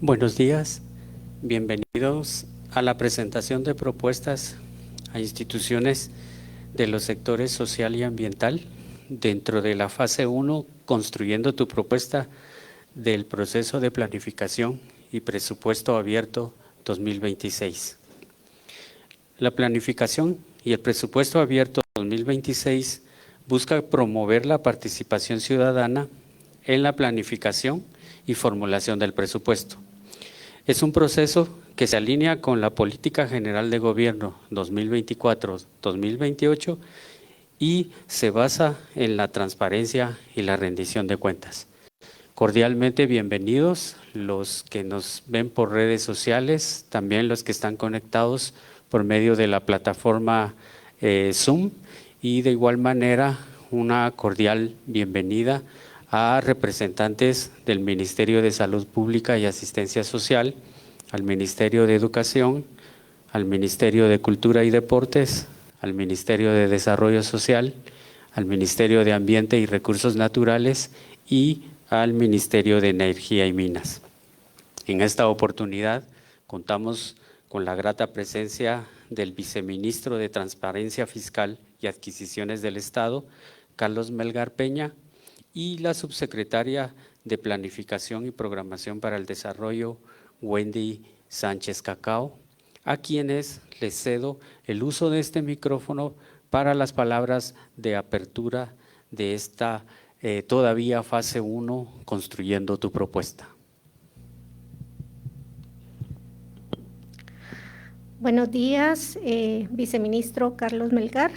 Buenos días, bienvenidos a la presentación de propuestas a instituciones de los sectores social y ambiental dentro de la fase 1, construyendo tu propuesta del proceso de planificación y presupuesto abierto 2026. La planificación y el presupuesto abierto 2026 busca promover la participación ciudadana en la planificación y formulación del presupuesto. Es un proceso que se alinea con la Política General de Gobierno 2024-2028 y se basa en la transparencia y la rendición de cuentas. Cordialmente bienvenidos los que nos ven por redes sociales, también los que están conectados por medio de la plataforma Zoom, y de igual manera una cordial bienvenida a representantes del Ministerio de Salud Pública y Asistencia Social, al Ministerio de Educación, al Ministerio de Cultura y Deportes, al Ministerio de Desarrollo Social, al Ministerio de Ambiente y Recursos Naturales y al Ministerio de Energía y Minas. En esta oportunidad contamos con la grata presencia del Viceministro de Transparencia Fiscal y Adquisiciones del Estado, Carlos Melgar Peña, y la Subsecretaria de Planificación y Programación para el Desarrollo, Wendy Sánchez Cacao, a quienes les cedo el uso de este micrófono para las palabras de apertura de esta todavía fase 1, construyendo tu propuesta. Buenos días, Viceministro Carlos Melgar,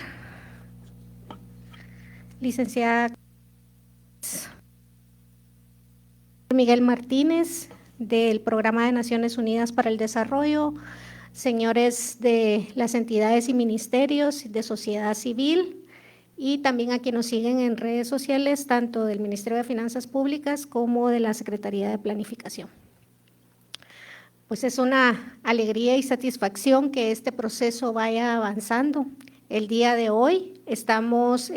licenciada Miguel Martínez, del Programa de Naciones Unidas para el Desarrollo, señores de las entidades y ministerios de sociedad civil, y también a quienes nos siguen en redes sociales, tanto del Ministerio de Finanzas Públicas como de la Secretaría de Planificación. Pues es una alegría y satisfacción que este proceso vaya avanzando. El día de hoy estamos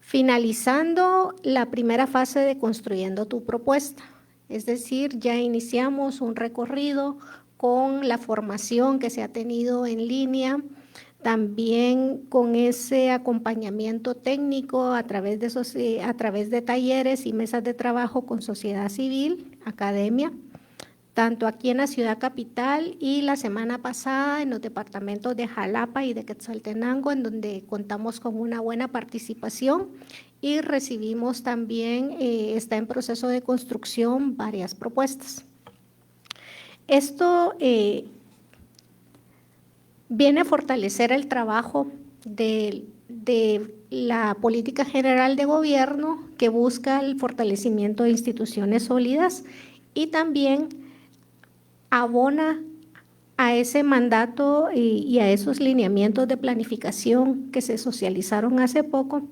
finalizando la primera fase de construyendo tu propuesta, es decir, ya iniciamos un recorrido con la formación que se ha tenido en línea, también con ese acompañamiento técnico a través de talleres y mesas de trabajo con sociedad civil, academia, tanto aquí en la ciudad capital y la semana pasada en los departamentos de Jalapa y de Quetzaltenango, en donde contamos con una buena participación y recibimos también, está en proceso de construcción, varias propuestas. Esto viene a fortalecer el trabajo de la política general de gobierno que busca el fortalecimiento de instituciones sólidas y también abona a ese mandato y a esos lineamientos de planificación que se socializaron hace poco,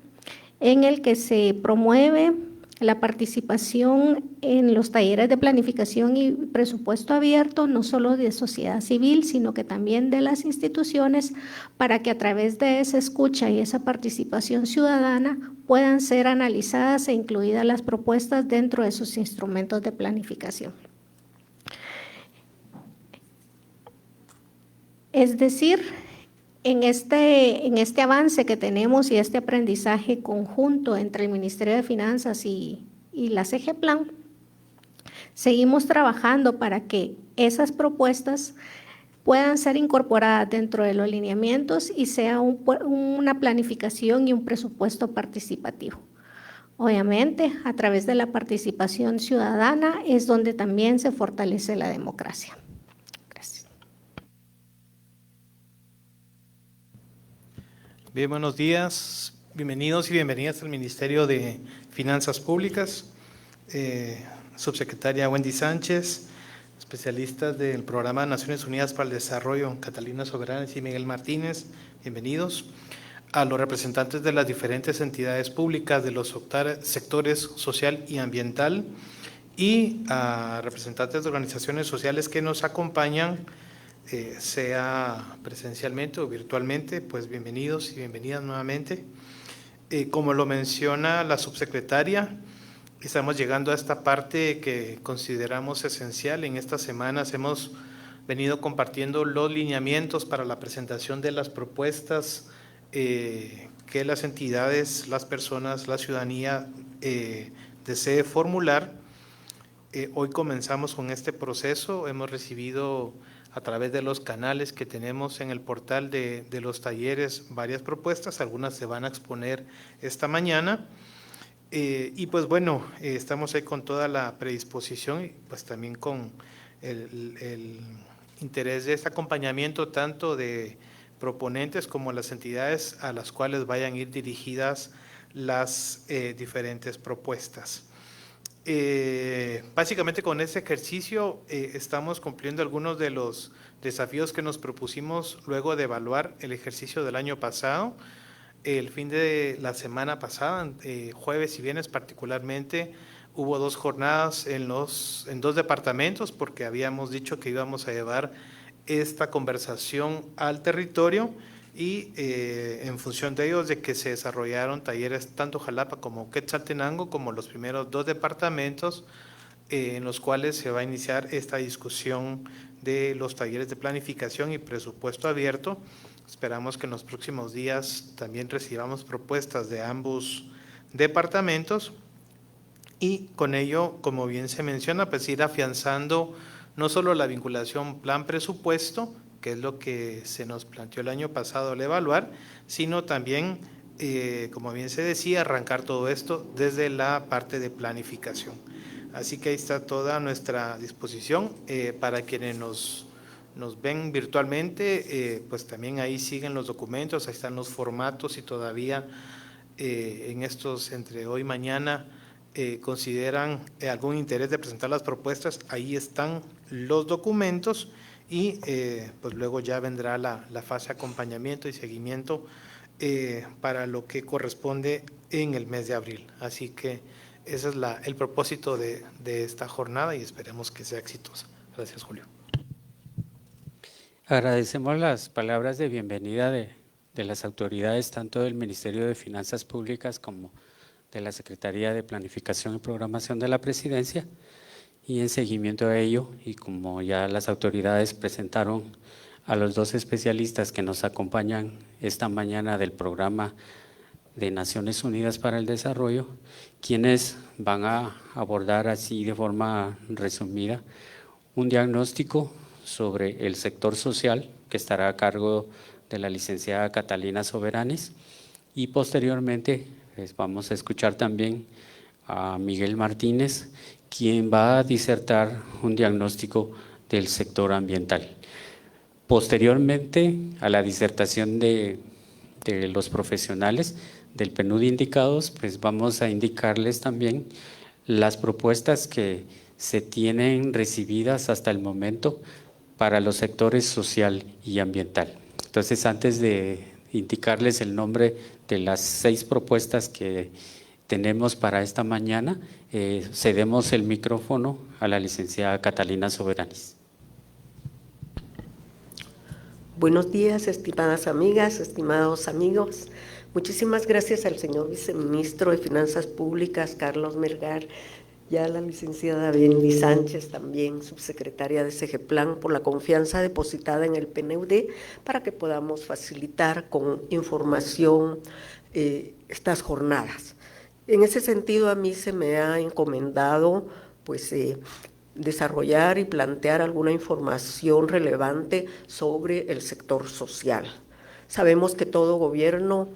en el que se promueve la participación en los talleres de planificación y presupuesto abierto, no solo de sociedad civil, sino que también de las instituciones, para que a través de esa escucha y esa participación ciudadana puedan ser analizadas e incluidas las propuestas dentro de sus instrumentos de planificación. Es decir, en este avance que tenemos y este aprendizaje conjunto entre el Ministerio de Finanzas y la CGPLAN, seguimos trabajando para que esas propuestas puedan ser incorporadas dentro de los lineamientos y sea una planificación y un presupuesto participativo. Obviamente, a través de la participación ciudadana es donde también se fortalece la democracia. Bien, buenos días, bienvenidos y bienvenidas al Ministerio de Finanzas Públicas, subsecretaria Wendy Sánchez, especialistas del Programa de Naciones Unidas para el Desarrollo, Catalina Soberanes y Miguel Martínez, bienvenidos. A los representantes de las diferentes entidades públicas de los sectores social y ambiental y a representantes de organizaciones sociales que nos acompañan, sea presencialmente o virtualmente, pues bienvenidos y bienvenidas nuevamente. Como lo menciona la subsecretaria, Estamos llegando a esta parte que consideramos esencial. En estas semanas hemos venido compartiendo los lineamientos para la presentación de las propuestas que las entidades, las personas, la ciudadanía desee formular. Hoy comenzamos con este proceso. Hemos recibido a través de los canales que tenemos en el portal de los talleres varias propuestas. Algunas se van a exponer esta mañana. Y pues bueno, estamos ahí con toda la predisposición y pues también con el interés de este acompañamiento tanto de proponentes como las entidades a las cuales vayan a ir dirigidas las diferentes propuestas. Básicamente con este ejercicio estamos cumpliendo algunos de los desafíos que nos propusimos luego de evaluar el ejercicio del año pasado. El fin de la semana pasada, jueves y viernes particularmente, hubo 2 jornadas en 2 departamentos porque habíamos dicho que íbamos a llevar esta conversación al territorio y en función de ellos de que se desarrollaron talleres tanto Jalapa como Quetzaltenango como los primeros 2 departamentos en los cuales se va a iniciar esta discusión de los talleres de planificación y presupuesto abierto. Esperamos que en los próximos días también recibamos propuestas de ambos departamentos y con ello, como bien se menciona, pues ir afianzando no solo la vinculación plan-presupuesto, que es lo que se nos planteó el año pasado al evaluar, sino también, como bien se decía, arrancar todo esto desde la parte de planificación. Así que ahí está toda nuestra disposición para quienes nos ven virtualmente, pues también ahí siguen los documentos, ahí están los formatos y todavía en estos, entre hoy y mañana, consideran algún interés de presentar las propuestas, ahí están los documentos y pues luego ya vendrá la fase de acompañamiento y seguimiento para lo que corresponde en el mes de abril. Así que ese es el propósito de esta jornada y esperemos que sea exitosa. Gracias, Julio. Agradecemos las palabras de bienvenida de las autoridades, tanto del Ministerio de Finanzas Públicas como de la Secretaría de Planificación y Programación de la Presidencia. Y en seguimiento a ello, y como ya las autoridades presentaron a los 2 especialistas que nos acompañan esta mañana del Programa de Naciones Unidas para el Desarrollo, quienes van a abordar así de forma resumida un diagnóstico sobre el sector social que estará a cargo de la licenciada Catalina Soberanis y posteriormente pues, vamos a escuchar también a Miguel Martínez, quien va a disertar un diagnóstico del sector ambiental. Posteriormente a la disertación de los profesionales del PNUD indicados, pues vamos a indicarles también las propuestas que se tienen recibidas hasta el momento para los sectores social y ambiental. Entonces, antes de indicarles el nombre de las 6 propuestas que tenemos para esta mañana, cedemos el micrófono a la licenciada Catalina Soberanis. Buenos días, estimadas amigas, estimados amigos. Muchísimas gracias al señor viceministro de Finanzas Públicas, Carlos Melgar, y a la licenciada Bendy Sánchez, también subsecretaria de SEGEPLAN, por la confianza depositada en el PNUD para que podamos facilitar con información estas jornadas. En ese sentido, a mí se me ha encomendado pues, desarrollar y plantear alguna información relevante sobre el sector social. Sabemos que todo gobierno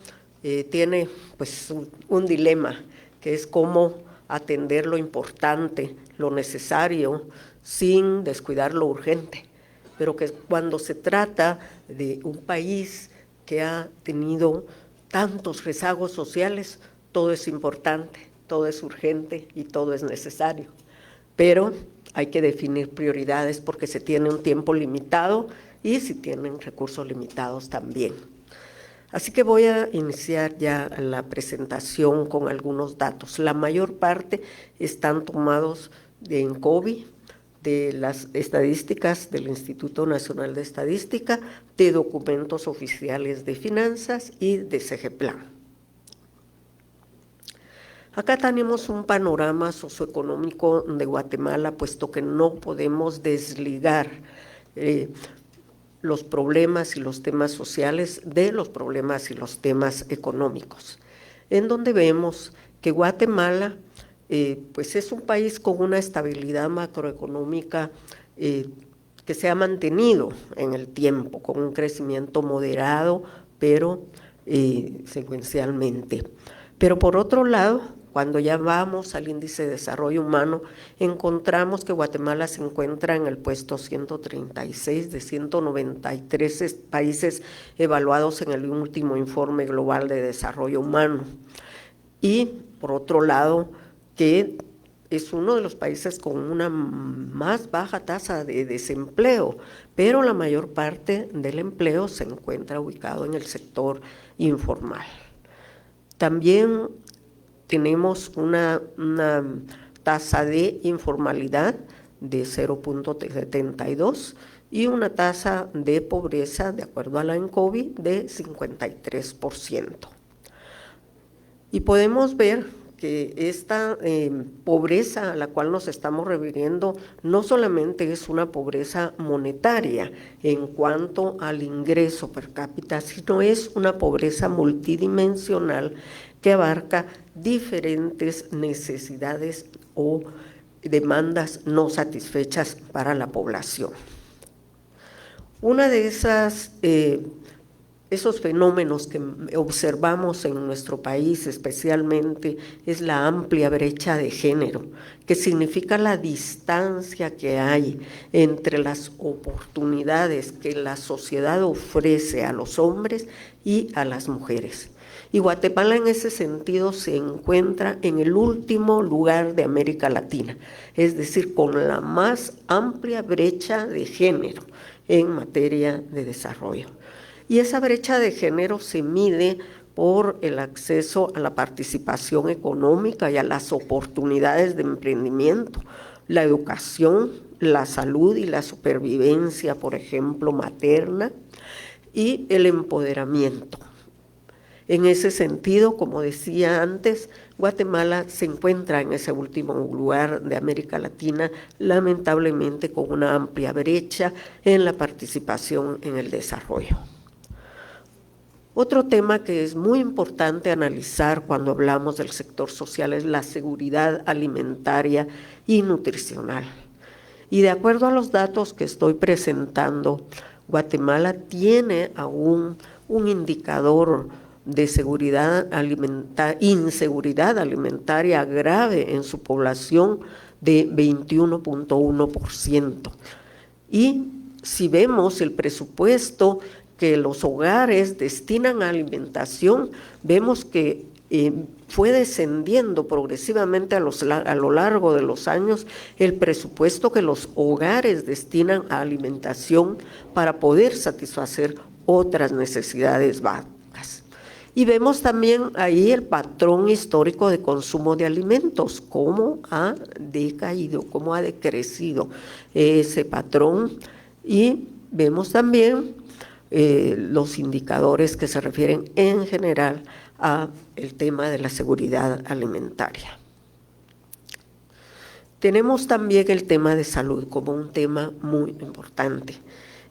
tiene pues, un dilema, que es cómo atender lo importante, lo necesario, sin descuidar lo urgente. Pero que cuando se trata de un país que ha tenido tantos rezagos sociales, todo es importante, todo es urgente y todo es necesario. Pero hay que definir prioridades porque se tiene un tiempo limitado y se tienen recursos limitados también. Así que voy a iniciar ya la presentación con algunos datos. La mayor parte están tomados de INCOBI, de las estadísticas del Instituto Nacional de Estadística, de documentos oficiales de finanzas y de SEGEPLAN. Acá tenemos un panorama socioeconómico de Guatemala, puesto que no podemos desligar los problemas y los temas sociales de los problemas y los temas económicos, en donde vemos que Guatemala pues es un país con una estabilidad macroeconómica que se ha mantenido en el tiempo, con un crecimiento moderado, pero secuencialmente. Pero por otro lado, cuando ya vamos al índice de desarrollo humano, encontramos que Guatemala se encuentra en el puesto 136 de 193 países evaluados en el último informe global de desarrollo humano. Y por otro lado, que es uno de los países con una más baja tasa de desempleo, pero la mayor parte del empleo se encuentra ubicado en el sector informal. También tenemos una tasa de informalidad de 0.72 y una tasa de pobreza, de acuerdo a la ENCOBI, de 53%. Y podemos ver que esta pobreza a la cual nos estamos refiriendo no solamente es una pobreza monetaria en cuanto al ingreso per cápita, sino es una pobreza multidimensional que abarca diferentes necesidades o demandas no satisfechas para la población. Una de esos fenómenos que observamos en nuestro país especialmente es la amplia brecha de género, que significa la distancia que hay entre las oportunidades que la sociedad ofrece a los hombres y a las mujeres. Y Guatemala en ese sentido se encuentra en el último lugar de América Latina, es decir, con la más amplia brecha de género en materia de desarrollo. Y esa brecha de género se mide por el acceso a la participación económica y a las oportunidades de emprendimiento, la educación, la salud y la supervivencia, por ejemplo, materna, y el empoderamiento. En ese sentido, como decía antes, Guatemala se encuentra en ese último lugar de América Latina, lamentablemente con una amplia brecha en la participación en el desarrollo. Otro tema que es muy importante analizar cuando hablamos del sector social es la seguridad alimentaria y nutricional. Y de acuerdo a los datos que estoy presentando, Guatemala tiene aún un indicador de inseguridad alimentaria grave en su población de 21.1%. Y si vemos el presupuesto que los hogares destinan a alimentación, vemos que fue descendiendo progresivamente a lo largo de los años el presupuesto que los hogares destinan a alimentación para poder satisfacer otras necesidades básicas. Y vemos también ahí el patrón histórico de consumo de alimentos, cómo ha decaído, cómo ha decrecido ese patrón. Y vemos también los indicadores que se refieren en general a el tema de la seguridad alimentaria. Tenemos también el tema de salud como un tema muy importante.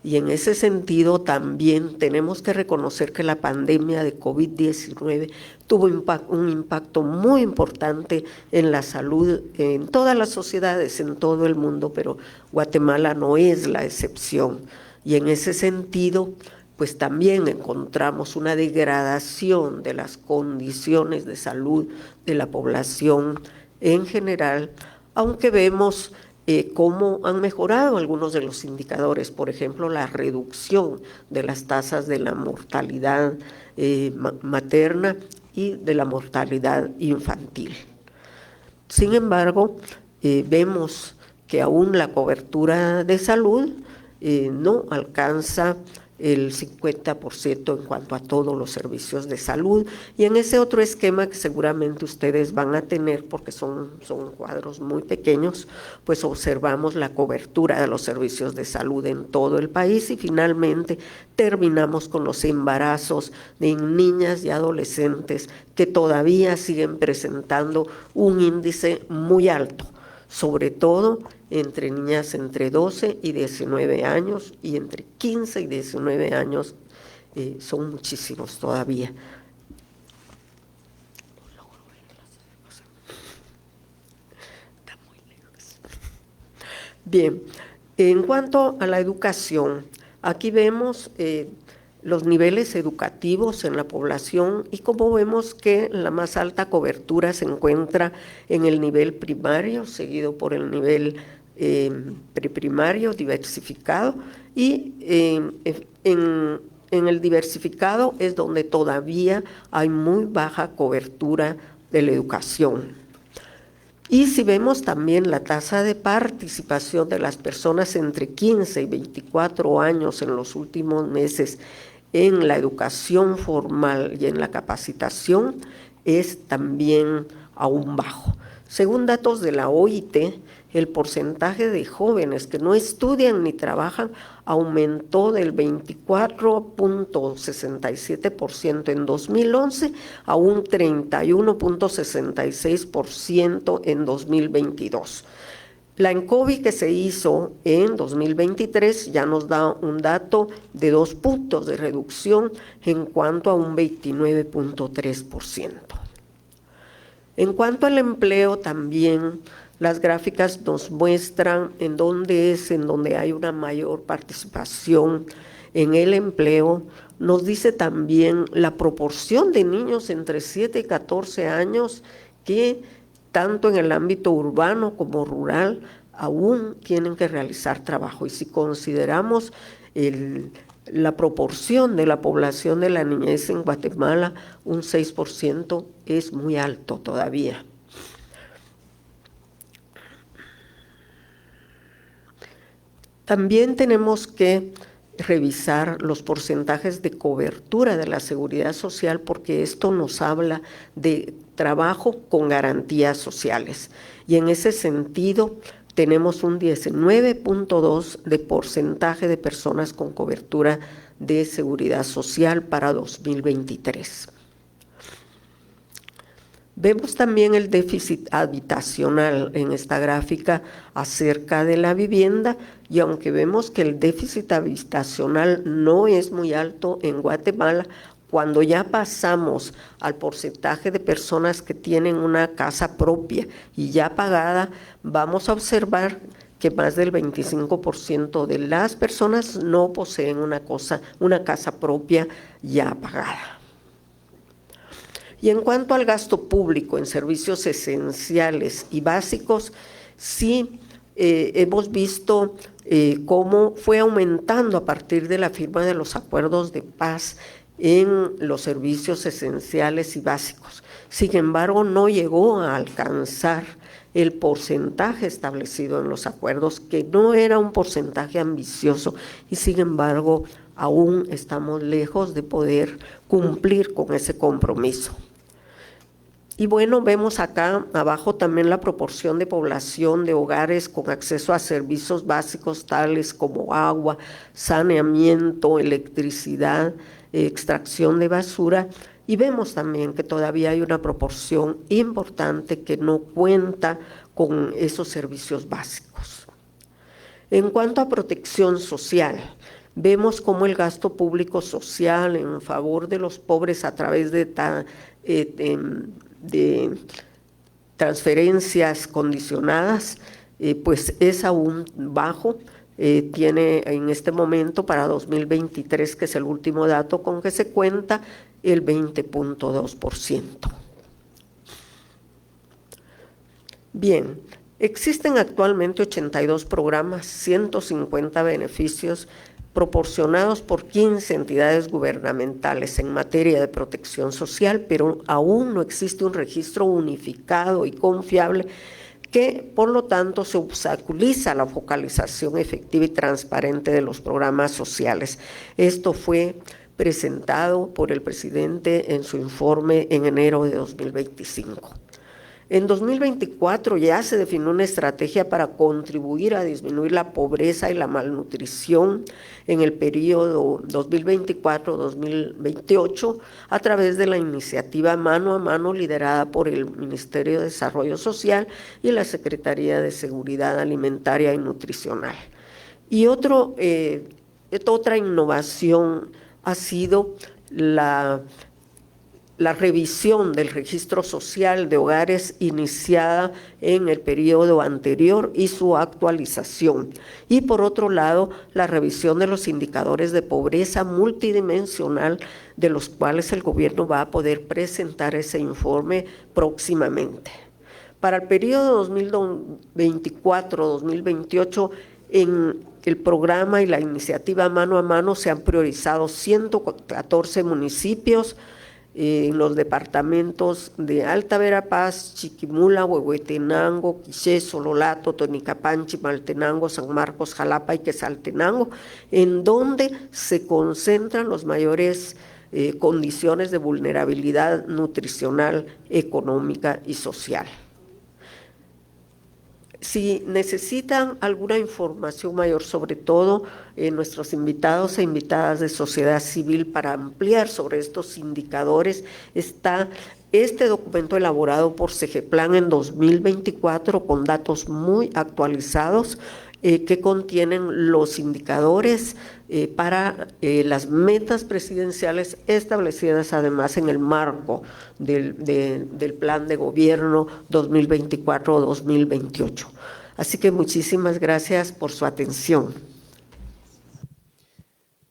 Y en ese sentido también tenemos que reconocer que la pandemia de COVID-19 tuvo un impacto muy importante en la salud en todas las sociedades, en todo el mundo, pero Guatemala no es la excepción. Y en ese sentido, pues también encontramos una degradación de las condiciones de salud de la población en general, aunque vemos cómo han mejorado algunos de los indicadores, por ejemplo, la reducción de las tasas de la mortalidad materna y de la mortalidad infantil. Sin embargo, vemos que aún la cobertura de salud no alcanza el 50% en cuanto a todos los servicios de salud. Y en ese otro esquema que seguramente ustedes van a tener, porque son cuadros muy pequeños, pues observamos la cobertura de los servicios de salud en todo el país y finalmente terminamos con los embarazos de niñas y adolescentes que todavía siguen presentando un índice muy alto, sobre todo entre niñas entre 12 y 19 años y entre 15 y 19 años, son muchísimos todavía. Bien, en cuanto a la educación, aquí vemos los niveles educativos en la población y como vemos que la más alta cobertura se encuentra en el nivel primario, seguido por el nivel preprimario diversificado y en el diversificado es donde todavía hay muy baja cobertura de la educación. Y si vemos también la tasa de participación de las personas entre 15 y 24 años en los últimos meses en la educación formal y en la capacitación, es también aún bajo. Según datos de la OIT, el porcentaje de jóvenes que no estudian ni trabajan aumentó del 24.67% en 2011 a un 31.66% en 2022. La ENCOBI que se hizo en 2023 ya nos da un dato de 2 puntos de reducción en cuanto a un 29.3%. En cuanto al empleo también, las gráficas nos muestran en donde hay una mayor participación en el empleo. Nos dice también la proporción de niños entre 7 y 14 años que tanto en el ámbito urbano como rural aún tienen que realizar trabajo. Y si consideramos la proporción de la población de la niñez en Guatemala, un 6% es muy alto todavía. También tenemos que revisar los porcentajes de cobertura de la seguridad social porque esto nos habla de trabajo con garantías sociales. Y en ese sentido tenemos un 19.2% de porcentaje de personas con cobertura de seguridad social para 2023. Vemos también el déficit habitacional en esta gráfica acerca de la vivienda y aunque vemos que el déficit habitacional no es muy alto en Guatemala, cuando ya pasamos al porcentaje de personas que tienen una casa propia y ya pagada, vamos a observar que más del 25% de las personas no poseen una casa propia ya pagada. Y en cuanto al gasto público en servicios esenciales y básicos, sí hemos visto cómo fue aumentando a partir de la firma de los acuerdos de paz en los servicios esenciales y básicos. Sin embargo, no llegó a alcanzar el porcentaje establecido en los acuerdos, que no era un porcentaje ambicioso, y sin embargo, aún estamos lejos de poder cumplir con ese compromiso. Y bueno, vemos acá abajo también la proporción de población de hogares con acceso a servicios básicos tales como agua, saneamiento, electricidad, extracción de basura, y vemos también que todavía hay una proporción importante que no cuenta con esos servicios básicos. En cuanto a protección social, vemos cómo el gasto público social en favor de los pobres a través de transferencias condicionadas, pues es aún bajo. Tiene en este momento para 2023, que es el último dato con que se cuenta, el 20.2%. Bien, existen actualmente 82 programas, 150 beneficios proporcionados por 15 entidades gubernamentales en materia de protección social, pero aún no existe un registro unificado y confiable que por lo tanto se obstaculiza la focalización efectiva y transparente de los programas sociales. Esto fue presentado por el presidente en su informe en enero de 2025. En 2024 ya se definió una estrategia para contribuir a disminuir la pobreza y la malnutrición en el periodo 2024-2028 a través de la iniciativa Mano a Mano liderada por el Ministerio de Desarrollo Social y la Secretaría de Seguridad Alimentaria y Nutricional. Y otra innovación ha sido la revisión del registro social de hogares iniciada en el periodo anterior y su actualización. Y por otro lado, la revisión de los indicadores de pobreza multidimensional, de los cuales el gobierno va a poder presentar ese informe próximamente. Para el periodo 2024-2028, en el programa y la iniciativa Mano a Mano se han priorizado 114 municipios en los departamentos de Alta Verapaz, Chiquimula, Huehuetenango, Quiché, Sololato, Tonicapan, Chimaltenango, San Marcos, Jalapa y Quetzaltenango, en donde se concentran las mayores condiciones de vulnerabilidad nutricional, económica y social. Si necesitan alguna información mayor, sobre todo nuestros invitados e invitadas de sociedad civil, para ampliar sobre estos indicadores, está este documento elaborado por Segeplan en 2024 con datos muy actualizados que contienen los indicadores para las metas presidenciales establecidas además en el marco del Plan de Gobierno 2024-2028. Así que muchísimas gracias por su atención.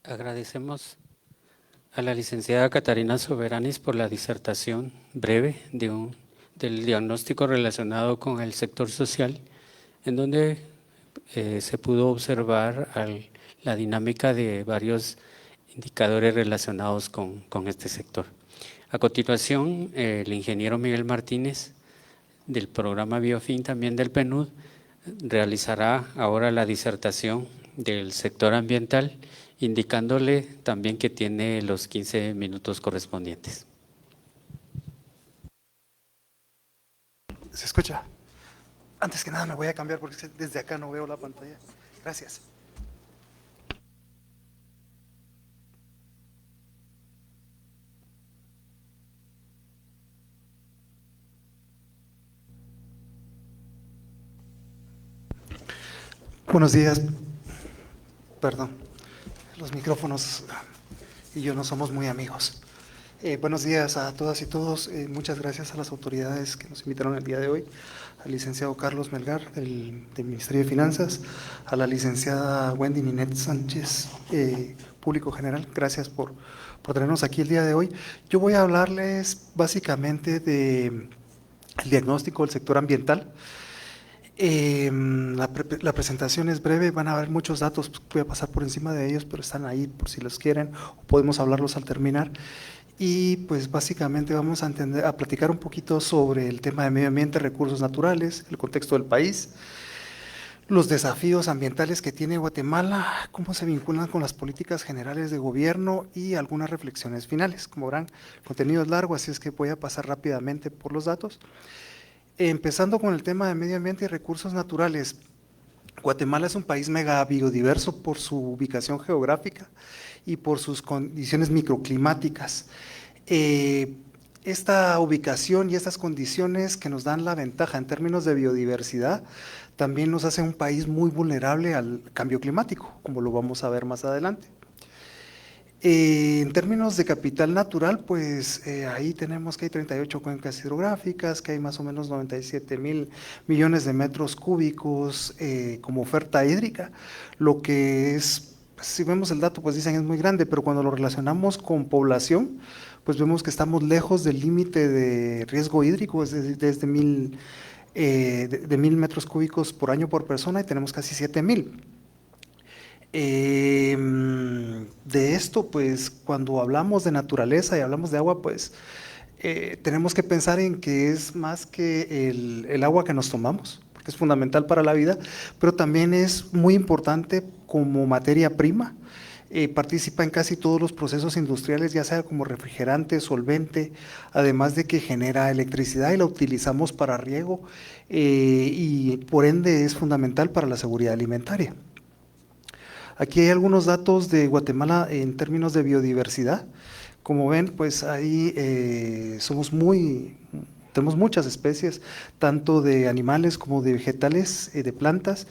Agradecemos a la licenciada Catarina Soberanis por la disertación breve del diagnóstico relacionado con el sector social, en donde se pudo observar la dinámica de varios indicadores relacionados con este sector. A continuación, el ingeniero Miguel Martínez, del programa Biofin, también del PNUD, realizará ahora la disertación del sector ambiental, indicándole también que tiene los 15 minutos correspondientes. ¿Se escucha? Antes que nada me voy a cambiar porque desde acá no veo la pantalla. Gracias. Buenos días. Perdón, los micrófonos y yo no somos muy amigos. Buenos días a todas y todos. Muchas gracias a las autoridades que nos invitaron el día de hoy, al licenciado Carlos Melgar del Ministerio de Finanzas, a la licenciada Wendy Ninette Sánchez, público general. Gracias por tenernos aquí el día de hoy. Yo voy a hablarles básicamente del diagnóstico del sector ambiental. La presentación es breve, van a haber muchos datos, voy a pasar por encima de ellos, pero están ahí por si los quieren, o podemos hablarlos al terminar. Y pues básicamente vamos a platicar un poquito sobre el tema de medio ambiente, recursos naturales, el contexto del país, los desafíos ambientales que tiene Guatemala, cómo se vinculan con las políticas generales de gobierno y algunas reflexiones finales. Como verán, el contenido es largo, así es que voy a pasar rápidamente por los datos. Empezando con el tema de medio ambiente y recursos naturales. Guatemala es un país mega biodiverso por su ubicación geográfica y por sus condiciones microclimáticas. Esta ubicación y estas condiciones que nos dan la ventaja en términos de biodiversidad también nos hace un país muy vulnerable al cambio climático, como lo vamos a ver más adelante. En términos de capital natural, pues ahí tenemos que hay 38 cuencas hidrográficas, que hay más o menos 97,000 millones de metros cúbicos como oferta hídrica, lo que es, si vemos el dato, pues dicen es muy grande, pero cuando lo relacionamos con población, pues vemos que estamos lejos del límite de riesgo hídrico, desde 1,000 metros cúbicos por año por persona, y tenemos casi 7,000. De esto, pues cuando hablamos de naturaleza y hablamos de agua, pues tenemos que pensar en que es más que el agua que nos tomamos, que es fundamental para la vida, pero también es muy importante como materia prima. Participa en casi todos los procesos industriales, ya sea como refrigerante, solvente, además de que genera electricidad y la utilizamos para riego y por ende es fundamental para la seguridad alimentaria. Aquí hay algunos datos de Guatemala en términos de biodiversidad. Como ven, pues ahí tenemos muchas especies, tanto de animales como de vegetales, de plantas,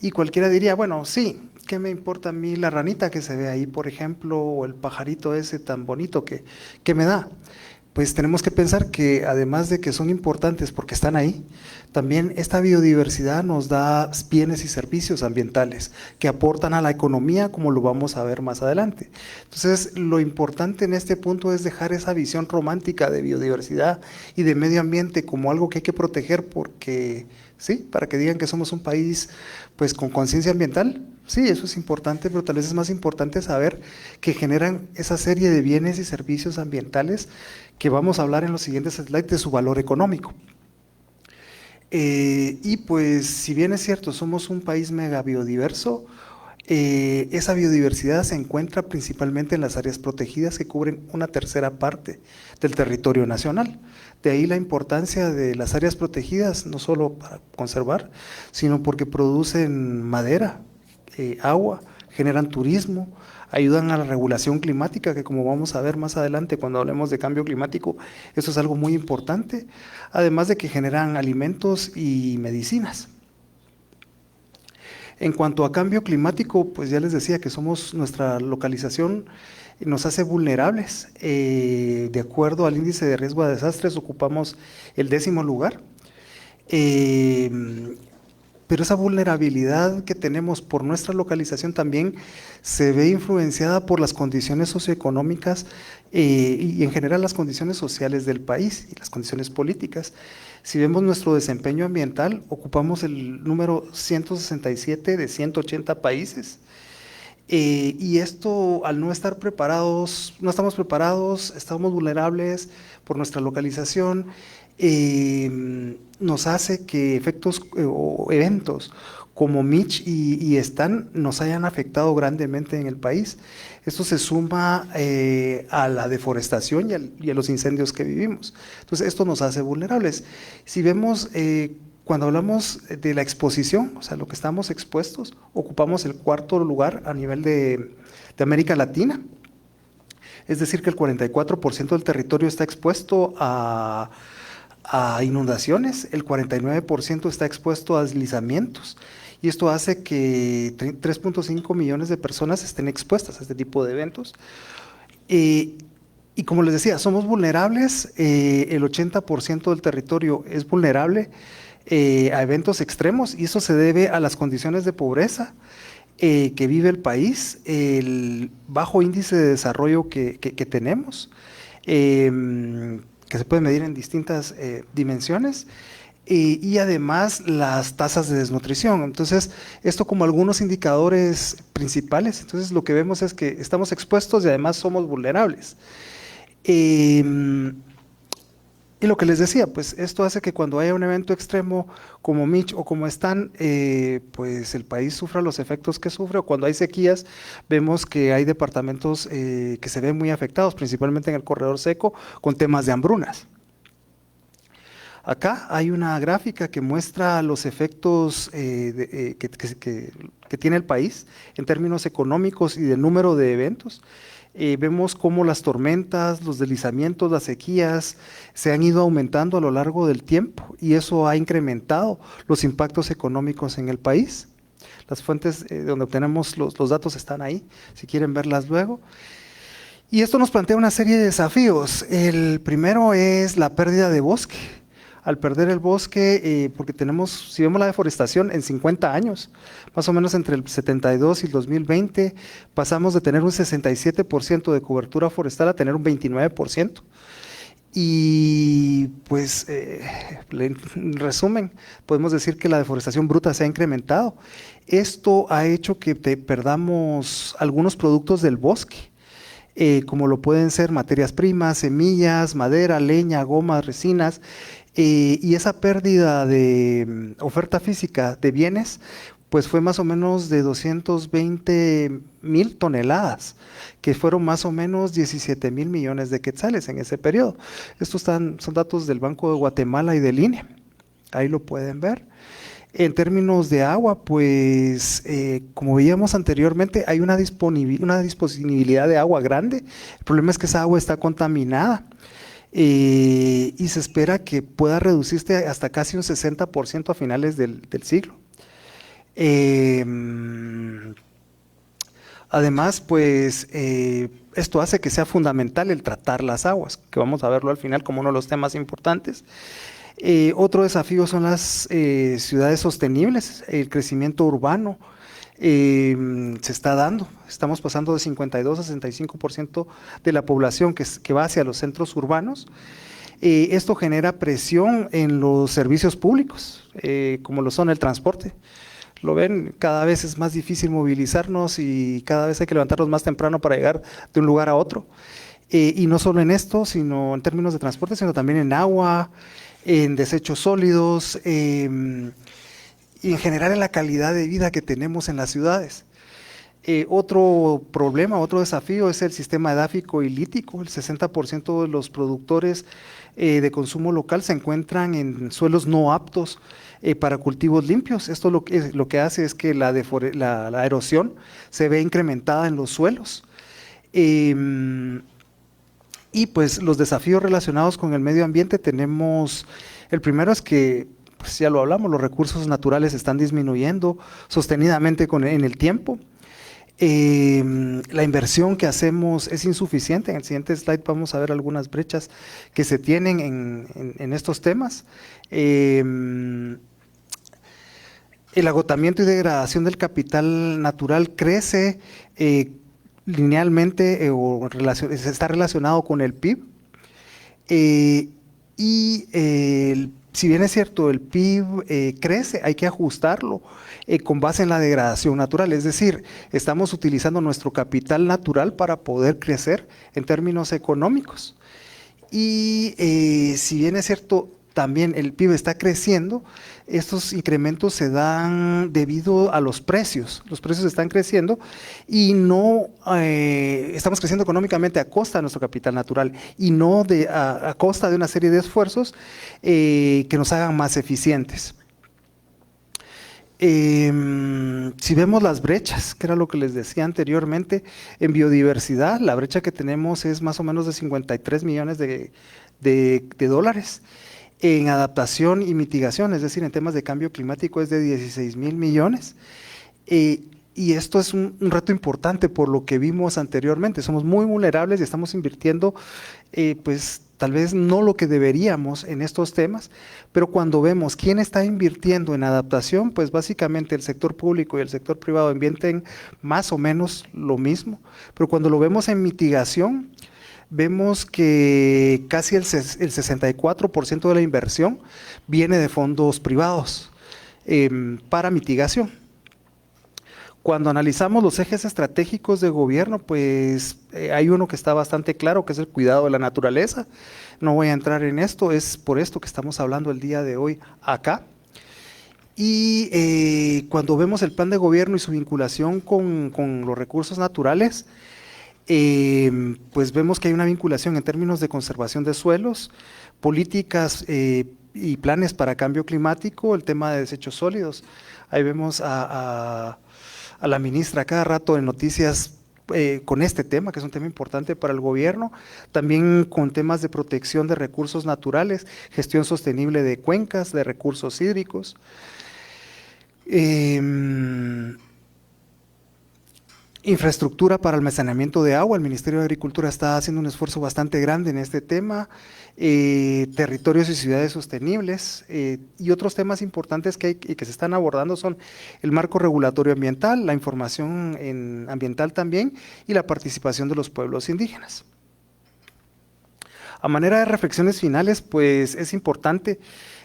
y cualquiera diría, bueno, sí, ¿qué me importa a mí la ranita que se ve ahí, por ejemplo, o el pajarito ese tan bonito que me da? Pues tenemos que pensar que además de que son importantes porque están ahí, también esta biodiversidad nos da bienes y servicios ambientales que aportan a la economía, como lo vamos a ver más adelante. Entonces, lo importante en este punto es dejar esa visión romántica de biodiversidad y de medio ambiente como algo que hay que proteger porque, sí, para que digan que somos un país pues con conciencia ambiental. Sí, eso es importante, pero tal vez es más importante saber que generan esa serie de bienes y servicios ambientales que vamos a hablar en los siguientes slides de su valor económico. Y pues, si bien es cierto, somos un país mega biodiverso, esa biodiversidad se encuentra principalmente en las áreas protegidas que cubren una tercera parte del territorio nacional. De ahí la importancia de las áreas protegidas, no solo para conservar, sino porque producen madera, agua, generan turismo, ayudan a la regulación climática, que como vamos a ver más adelante cuando hablemos de cambio climático, eso es algo muy importante, además de que generan alimentos y medicinas. En cuanto a cambio climático, pues ya les decía que nuestra localización nos hace vulnerables. De acuerdo al índice de riesgo de desastres, ocupamos el 10º lugar. Pero esa vulnerabilidad que tenemos por nuestra localización también se ve influenciada por las condiciones socioeconómicas y en general las condiciones sociales del país y las condiciones políticas. Si vemos nuestro desempeño ambiental, ocupamos el número 167 de 180 países. Y esto, al no estar preparados, no estamos preparados, estamos vulnerables por nuestra localización, nos hace que efectos o eventos como Mitch y Stan nos hayan afectado grandemente en el país. Esto se suma a la deforestación y a los incendios que vivimos. Entonces, esto nos hace vulnerables. Si vemos, cuando hablamos de la exposición, o sea, lo que estamos expuestos, ocupamos el 4º lugar a nivel de América Latina. Es decir, que el 44% del territorio está expuesto a inundaciones, el 49% está expuesto a deslizamientos, y esto hace que 3.5 millones de personas estén expuestas a este tipo de eventos. Y como les decía, somos vulnerables, el 80% del territorio es vulnerable a eventos extremos, y eso se debe a las condiciones de pobreza que vive el país, el bajo índice de desarrollo que tenemos, que se puede medir en distintas dimensiones, y además las tasas de desnutrición. Entonces, esto como algunos indicadores principales. Entonces, lo que vemos es que estamos expuestos y además somos vulnerables. Y lo que les decía, pues esto hace que cuando haya un evento extremo como Mitch o como Stan, pues el país sufra los efectos que sufre, o cuando hay sequías, vemos que hay departamentos que se ven muy afectados, principalmente en el corredor seco, con temas de hambrunas. Acá hay una gráfica que muestra los efectos que tiene el país en términos económicos y de número de eventos. Vemos cómo las tormentas, los deslizamientos, las sequías se han ido aumentando a lo largo del tiempo, y eso ha incrementado los impactos económicos en el país. Las fuentes donde obtenemos los datos están ahí, si quieren verlas luego. Y esto nos plantea una serie de desafíos. El primero es la pérdida de bosque. Al perder el bosque, porque si vemos la deforestación en 50 años, más o menos entre el 72 y el 2020, pasamos de tener un 67% de cobertura forestal a tener un 29%. Y pues, en resumen, podemos decir que la deforestación bruta se ha incrementado. Esto ha hecho que perdamos algunos productos del bosque, como lo pueden ser materias primas, semillas, madera, leña, gomas, resinas, y esa pérdida de oferta física de bienes pues fue más o menos de 220,000 toneladas, que fueron más o menos 17,000 millones de quetzales en ese periodo. Estos son datos del Banco de Guatemala y del INE, ahí lo pueden ver. En términos de agua, pues como veíamos anteriormente, hay una disponibilidad de agua grande. El problema es que esa agua está contaminada y se espera que pueda reducirse hasta casi un 60% a finales del siglo. Además, pues esto hace que sea fundamental el tratar las aguas, que vamos a verlo al final como uno de los temas importantes. Otro desafío son las ciudades sostenibles, el crecimiento urbano se está dando. Estamos pasando de 52 a 65% de la población que va hacia los centros urbanos. Esto genera presión en los servicios públicos, como lo son el transporte. Lo ven, cada vez es más difícil movilizarnos y cada vez hay que levantarnos más temprano para llegar de un lugar a otro. Y no solo en esto, sino en términos de transporte, sino también en agua, en desechos sólidos y en general en la calidad de vida que tenemos en las ciudades. Otro problema, otro desafío es el sistema edáfico y lítico. El 60% de los productores de consumo local se encuentran en suelos no aptos para cultivos limpios. Esto lo que hace es que la erosión se ve incrementada en los suelos. Y pues los desafíos relacionados con el medio ambiente tenemos, el primero es que, pues ya lo hablamos, los recursos naturales están disminuyendo sostenidamente en el tiempo. La inversión que hacemos es insuficiente. En el siguiente slide vamos a ver algunas brechas que se tienen en estos temas. El agotamiento y degradación del capital natural crece linealmente o está relacionado con el PIB. Si bien es cierto, el PIB crece, hay que ajustarlo con base en la degradación natural, es decir, estamos utilizando nuestro capital natural para poder crecer en términos económicos. Y si bien es cierto, también el PIB está creciendo, estos incrementos se dan debido a los precios están creciendo y no estamos creciendo económicamente a costa de nuestro capital natural y no a costa de una serie de esfuerzos que nos hagan más eficientes. Si vemos las brechas, que era lo que les decía anteriormente, en biodiversidad, la brecha que tenemos es más o menos de 53 millones de dólares. En adaptación y mitigación, es decir, en temas de cambio climático es de 16,000 millones. Y esto es un reto importante por lo que vimos anteriormente. Somos muy vulnerables y estamos invirtiendo, pues tal vez no lo que deberíamos en estos temas, pero cuando vemos quién está invirtiendo en adaptación, pues básicamente el sector público y el sector privado invierten más o menos lo mismo. Pero cuando lo vemos en mitigación, vemos que casi el 64% de la inversión viene de fondos privados para mitigación. Cuando analizamos los ejes estratégicos de gobierno, pues hay uno que está bastante claro, que es el cuidado de la naturaleza. No voy a entrar en esto, es por esto que estamos hablando el día de hoy acá. Y cuando vemos el plan de gobierno y su vinculación con los recursos naturales, pues vemos que hay una vinculación en términos de conservación de suelos, políticas y planes para cambio climático, el tema de desechos sólidos. Ahí vemos a la ministra cada rato en noticias con este tema, que es un tema importante para el gobierno, también con temas de protección de recursos naturales, gestión sostenible de cuencas, de recursos hídricos. Infraestructura para almacenamiento de agua, el Ministerio de Agricultura está haciendo un esfuerzo bastante grande en este tema, territorios y ciudades sostenibles y otros temas importantes que se están abordando son el marco regulatorio ambiental, la información ambiental también y la participación de los pueblos indígenas. A manera de reflexiones finales, pues es importante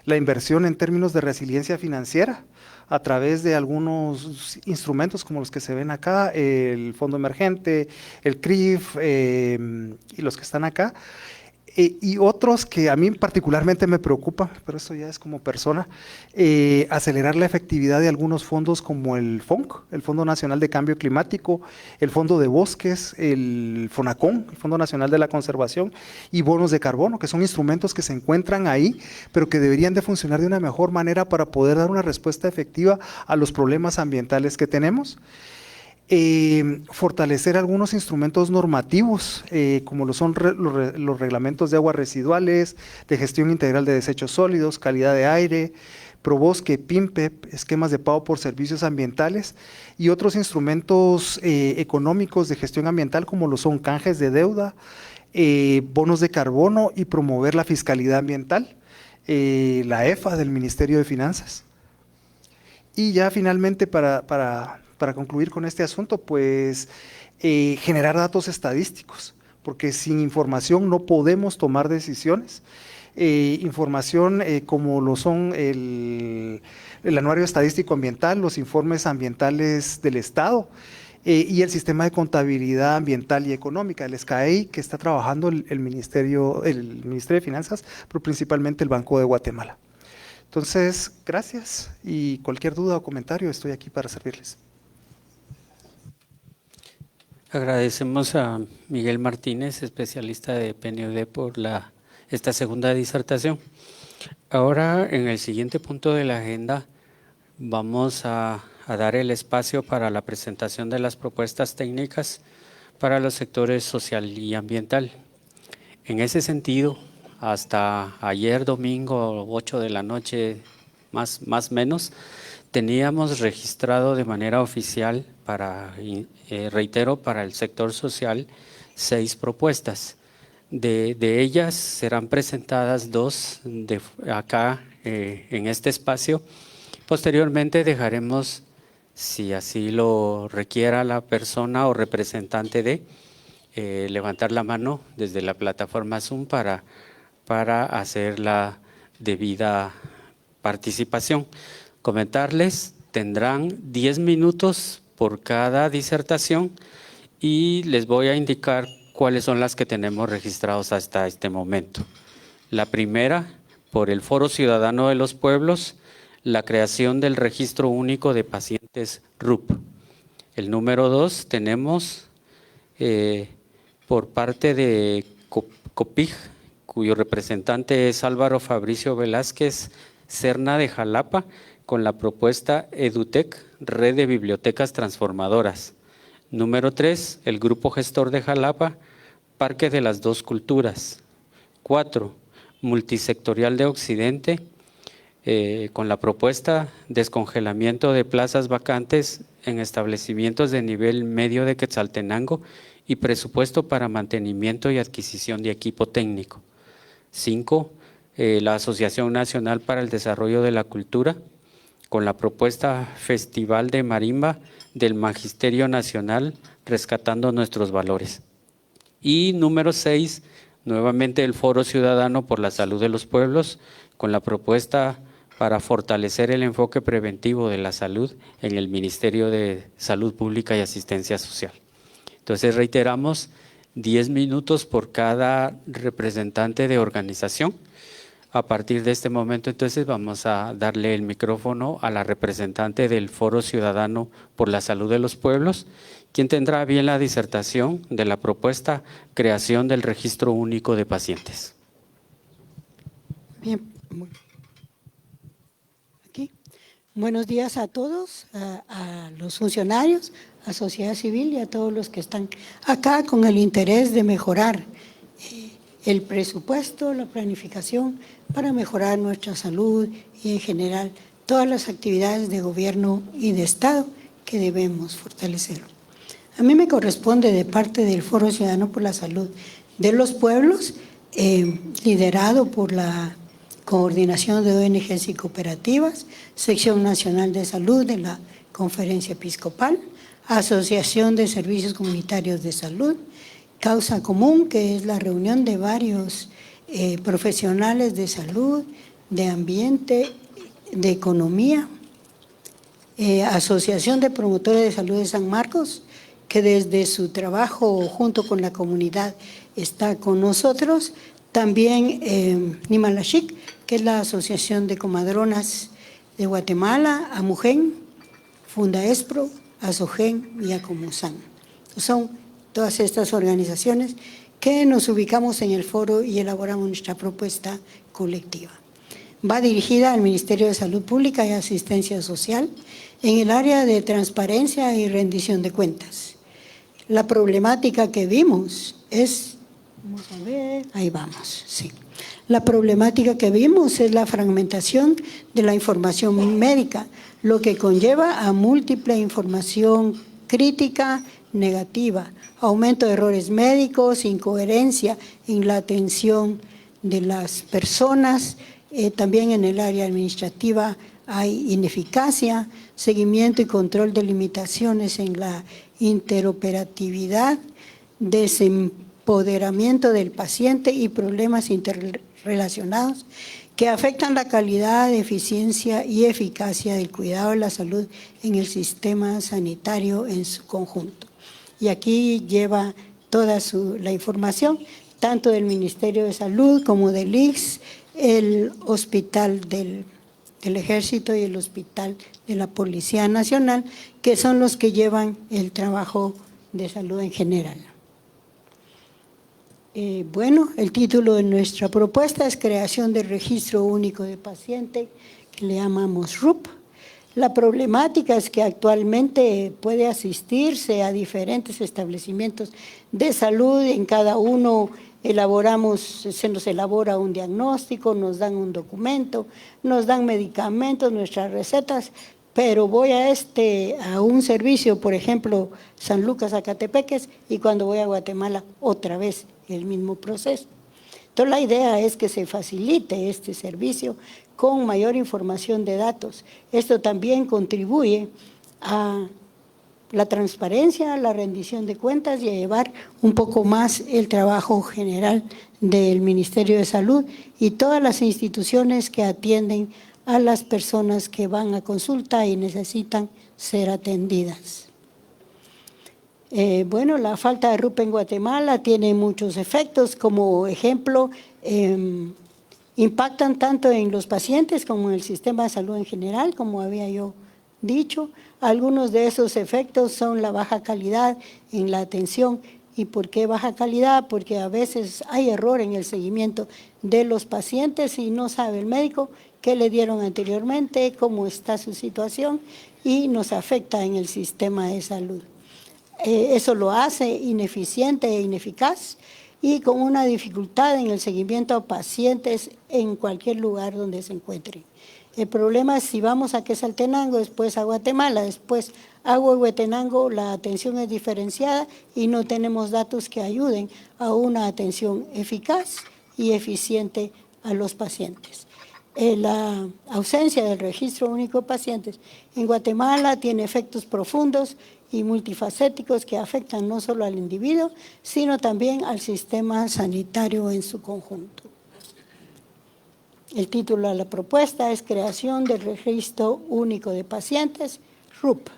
la inversión en términos de resiliencia financiera, a través de algunos instrumentos como los que se ven acá, el Fondo Emergente, el CRIF y los que están acá. Y otros que a mí particularmente me preocupan, pero eso ya es como persona, acelerar la efectividad de algunos fondos como el FONC, el Fondo Nacional de Cambio Climático, el Fondo de Bosques, el FONACON, el Fondo Nacional de la Conservación, y bonos de carbono, que son instrumentos que se encuentran ahí, pero que deberían de funcionar de una mejor manera para poder dar una respuesta efectiva a los problemas ambientales que tenemos. Fortalecer algunos instrumentos normativos, como lo son los reglamentos de aguas residuales, de gestión integral de desechos sólidos, calidad de aire, Probosque, PIMPEP, esquemas de pago por servicios ambientales y otros instrumentos económicos de gestión ambiental, como lo son canjes de deuda, bonos de carbono, y promover la fiscalidad ambiental, la EFA del Ministerio de Finanzas. Y ya finalmente para concluir con este asunto, pues generar datos estadísticos, porque sin información no podemos tomar decisiones. Información como lo son el anuario estadístico ambiental, los informes ambientales del Estado y el sistema de contabilidad ambiental y económica, el SCAEI, que está trabajando el Ministerio de Finanzas, pero principalmente el Banco de Guatemala. Entonces, gracias, y cualquier duda o comentario estoy aquí para servirles. Agradecemos a Miguel Martínez, especialista de PNUD, por esta segunda disertación. Ahora, en el siguiente punto de la agenda, vamos a dar el espacio para la presentación de las propuestas técnicas para los sectores social y ambiental. En ese sentido, hasta ayer domingo, 8 de la noche, más o menos, teníamos registrado de manera oficial, reitero, para el sector social, 6 propuestas. De ellas serán presentadas 2 acá en este espacio. Posteriormente dejaremos, si así lo requiera la persona o representante levantar la mano desde la plataforma Zoom para hacer la debida participación. Comentarles, tendrán 10 minutos por cada disertación y les voy a indicar cuáles son las que tenemos registrados hasta este momento. La primera, por el Foro Ciudadano de los Pueblos, la creación del Registro Único de Pacientes RUP. El número 2 tenemos por parte de COPIG, cuyo representante es Álvaro Fabricio Velázquez Serna de Jalapa, con la propuesta EduTech, Red de Bibliotecas Transformadoras. Número 3, el Grupo Gestor de Jalapa, Parque de las Dos Culturas. 4, Multisectorial de Occidente, con la propuesta Descongelamiento de plazas vacantes en establecimientos de nivel medio de Quetzaltenango y presupuesto para mantenimiento y adquisición de equipo técnico. 5, la Asociación Nacional para el Desarrollo de la Cultura, con la propuesta Festival de Marimba del Magisterio Nacional, rescatando nuestros valores. Y número 6, nuevamente el Foro Ciudadano por la Salud de los Pueblos, con la propuesta para fortalecer el enfoque preventivo de la salud en el Ministerio de Salud Pública y Asistencia Social. Entonces reiteramos, 10 minutos por cada representante de organización. A partir de este momento, entonces, vamos a darle el micrófono a la representante del Foro Ciudadano por la Salud de los Pueblos, quien tendrá bien la disertación de la propuesta Creación del Registro Único de Pacientes. Bien, aquí. Buenos días a todos, a los funcionarios, a sociedad civil y a todos los que están acá con el interés de mejorar el presupuesto, la planificación para mejorar nuestra salud y en general todas las actividades de gobierno y de Estado que debemos fortalecer. A mí me corresponde de parte del Foro Ciudadano por la Salud de los Pueblos, liderado por la Coordinación de ONGs y Cooperativas, Sección Nacional de Salud de la Conferencia Episcopal, Asociación de Servicios Comunitarios de Salud, Causa Común, que es la reunión de varios profesionales de salud, de ambiente, de economía, Asociación de Promotores de Salud de San Marcos, que desde su trabajo junto con la comunidad está con nosotros, También Nimalashik, que es la Asociación de Comadronas de Guatemala, AMUGEN, Fundaespro, ASOGEN y ACOMUSAN. Son todas estas organizaciones que nos ubicamos en el foro y elaboramos nuestra propuesta colectiva. Va dirigida al Ministerio de Salud Pública y Asistencia Social en el área de transparencia y rendición de cuentas. La problemática que vimos es, vamos a ver, ahí vamos, sí. La problemática que vimos es la fragmentación de la información médica, lo que conlleva a múltiple información crítica, negativa, aumento de errores médicos, incoherencia en la atención de las personas. También en el área administrativa hay ineficacia, seguimiento y control de limitaciones en la interoperatividad, desempoderamiento del paciente y problemas interrelacionados que afectan la calidad, eficiencia y eficacia del cuidado de la salud en el sistema sanitario en su conjunto. Y aquí lleva toda la información, tanto del Ministerio de Salud como del ICS, el Hospital del Ejército y el Hospital de la Policía Nacional, que son los que llevan el trabajo de salud en general. Bueno, el título de nuestra propuesta es Creación del Registro Único de Paciente, que le llamamos RUP. La problemática es que actualmente puede asistirse a diferentes establecimientos de salud, en cada uno se nos elabora un diagnóstico, nos dan un documento, nos dan medicamentos, nuestras recetas, pero voy a un servicio, por ejemplo, San Lucas, Zacatepeques, y cuando voy a Guatemala, otra vez el mismo proceso. Entonces, la idea es que se facilite este servicio con mayor información de datos. Esto también contribuye a la transparencia, la rendición de cuentas y a llevar un poco más el trabajo general del Ministerio de Salud y todas las instituciones que atienden a las personas que van a consulta y necesitan ser atendidas. Bueno, la falta de RUP en Guatemala tiene muchos efectos, como ejemplo, impactan tanto en los pacientes como en el sistema de salud en general, como había yo dicho. Algunos de esos efectos son la baja calidad en la atención. ¿Y por qué baja calidad? Porque a veces hay error en el seguimiento de los pacientes y no sabe el médico qué le dieron anteriormente, cómo está su situación y nos afecta en el sistema de salud. Eso lo hace ineficiente e ineficaz y con una dificultad en el seguimiento a pacientes en cualquier lugar donde se encuentren. El problema es si vamos a Quetzaltenango, después a Guatemala, después a Huehuetenango, la atención es diferenciada y no tenemos datos que ayuden a una atención eficaz y eficiente a los pacientes. La ausencia del Registro Único de Pacientes en Guatemala tiene efectos profundos y multifacéticos que afectan no solo al individuo, sino también al sistema sanitario en su conjunto. El título de la propuesta es Creación del Registro Único de Pacientes, RUP.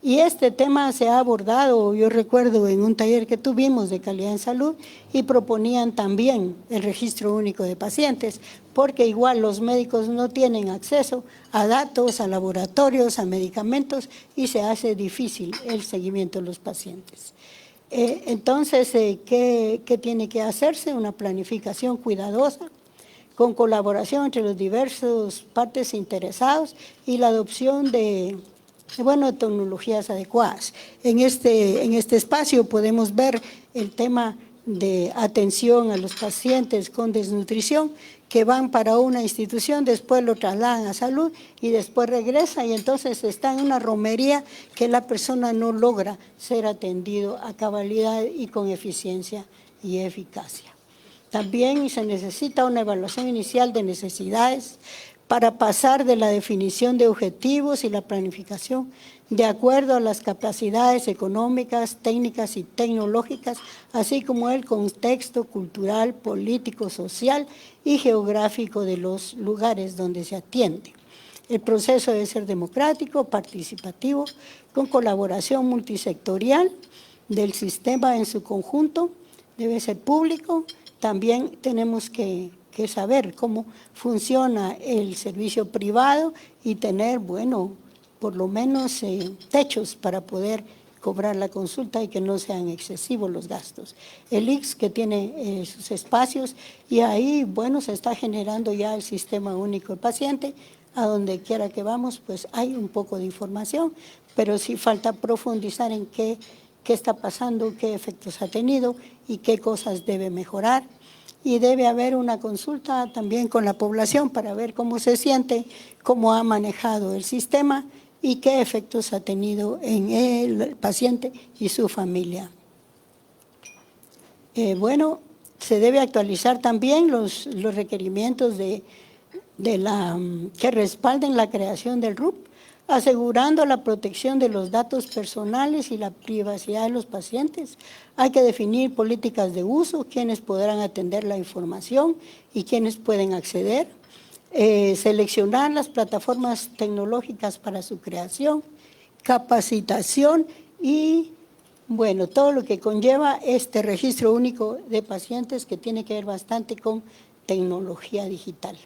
Y este tema se ha abordado, yo recuerdo, en un taller que tuvimos de calidad en salud y proponían también el Registro Único de Pacientes, porque igual los médicos no tienen acceso a datos, a laboratorios, a medicamentos y se hace difícil el seguimiento de los pacientes. Entonces, ¿qué tiene que hacerse? Una planificación cuidadosa, con colaboración entre los diversos partes interesados y la adopción de tecnologías adecuadas. En este espacio podemos ver el tema de atención a los pacientes con desnutrición que van para una institución, después lo trasladan a salud y después regresa y entonces está en una romería que la persona no logra ser atendido a cabalidad y con eficiencia y eficacia. También se necesita una evaluación inicial de necesidades para pasar de la definición de objetivos y la planificación de acuerdo a las capacidades económicas, técnicas y tecnológicas, así como el contexto cultural, político, social y geográfico de los lugares donde se atiende. El proceso debe ser democrático, participativo, con colaboración multisectorial del sistema en su conjunto, debe ser público también tenemos que saber cómo funciona el servicio privado y tener, bueno, por lo menos techos para poder cobrar la consulta y que no sean excesivos los gastos. El IX que tiene sus espacios y ahí, bueno, se está generando ya el sistema único del paciente, a donde quiera que vamos, pues hay un poco de información, pero sí falta profundizar en qué está pasando, qué efectos ha tenido y qué cosas debe mejorar. Y debe haber una consulta también con la población para ver cómo se siente, cómo ha manejado el sistema y qué efectos ha tenido en el paciente y su familia. Bueno, se debe actualizar también los requerimientos que respalden la creación del RUP, asegurando la protección de los datos personales y la privacidad de los pacientes. Hay que definir políticas de uso, quiénes podrán atender la información y quiénes pueden acceder. Seleccionar las plataformas tecnológicas para su creación, capacitación y, bueno, todo lo que conlleva este registro único de pacientes que tiene que ver bastante con tecnología digital.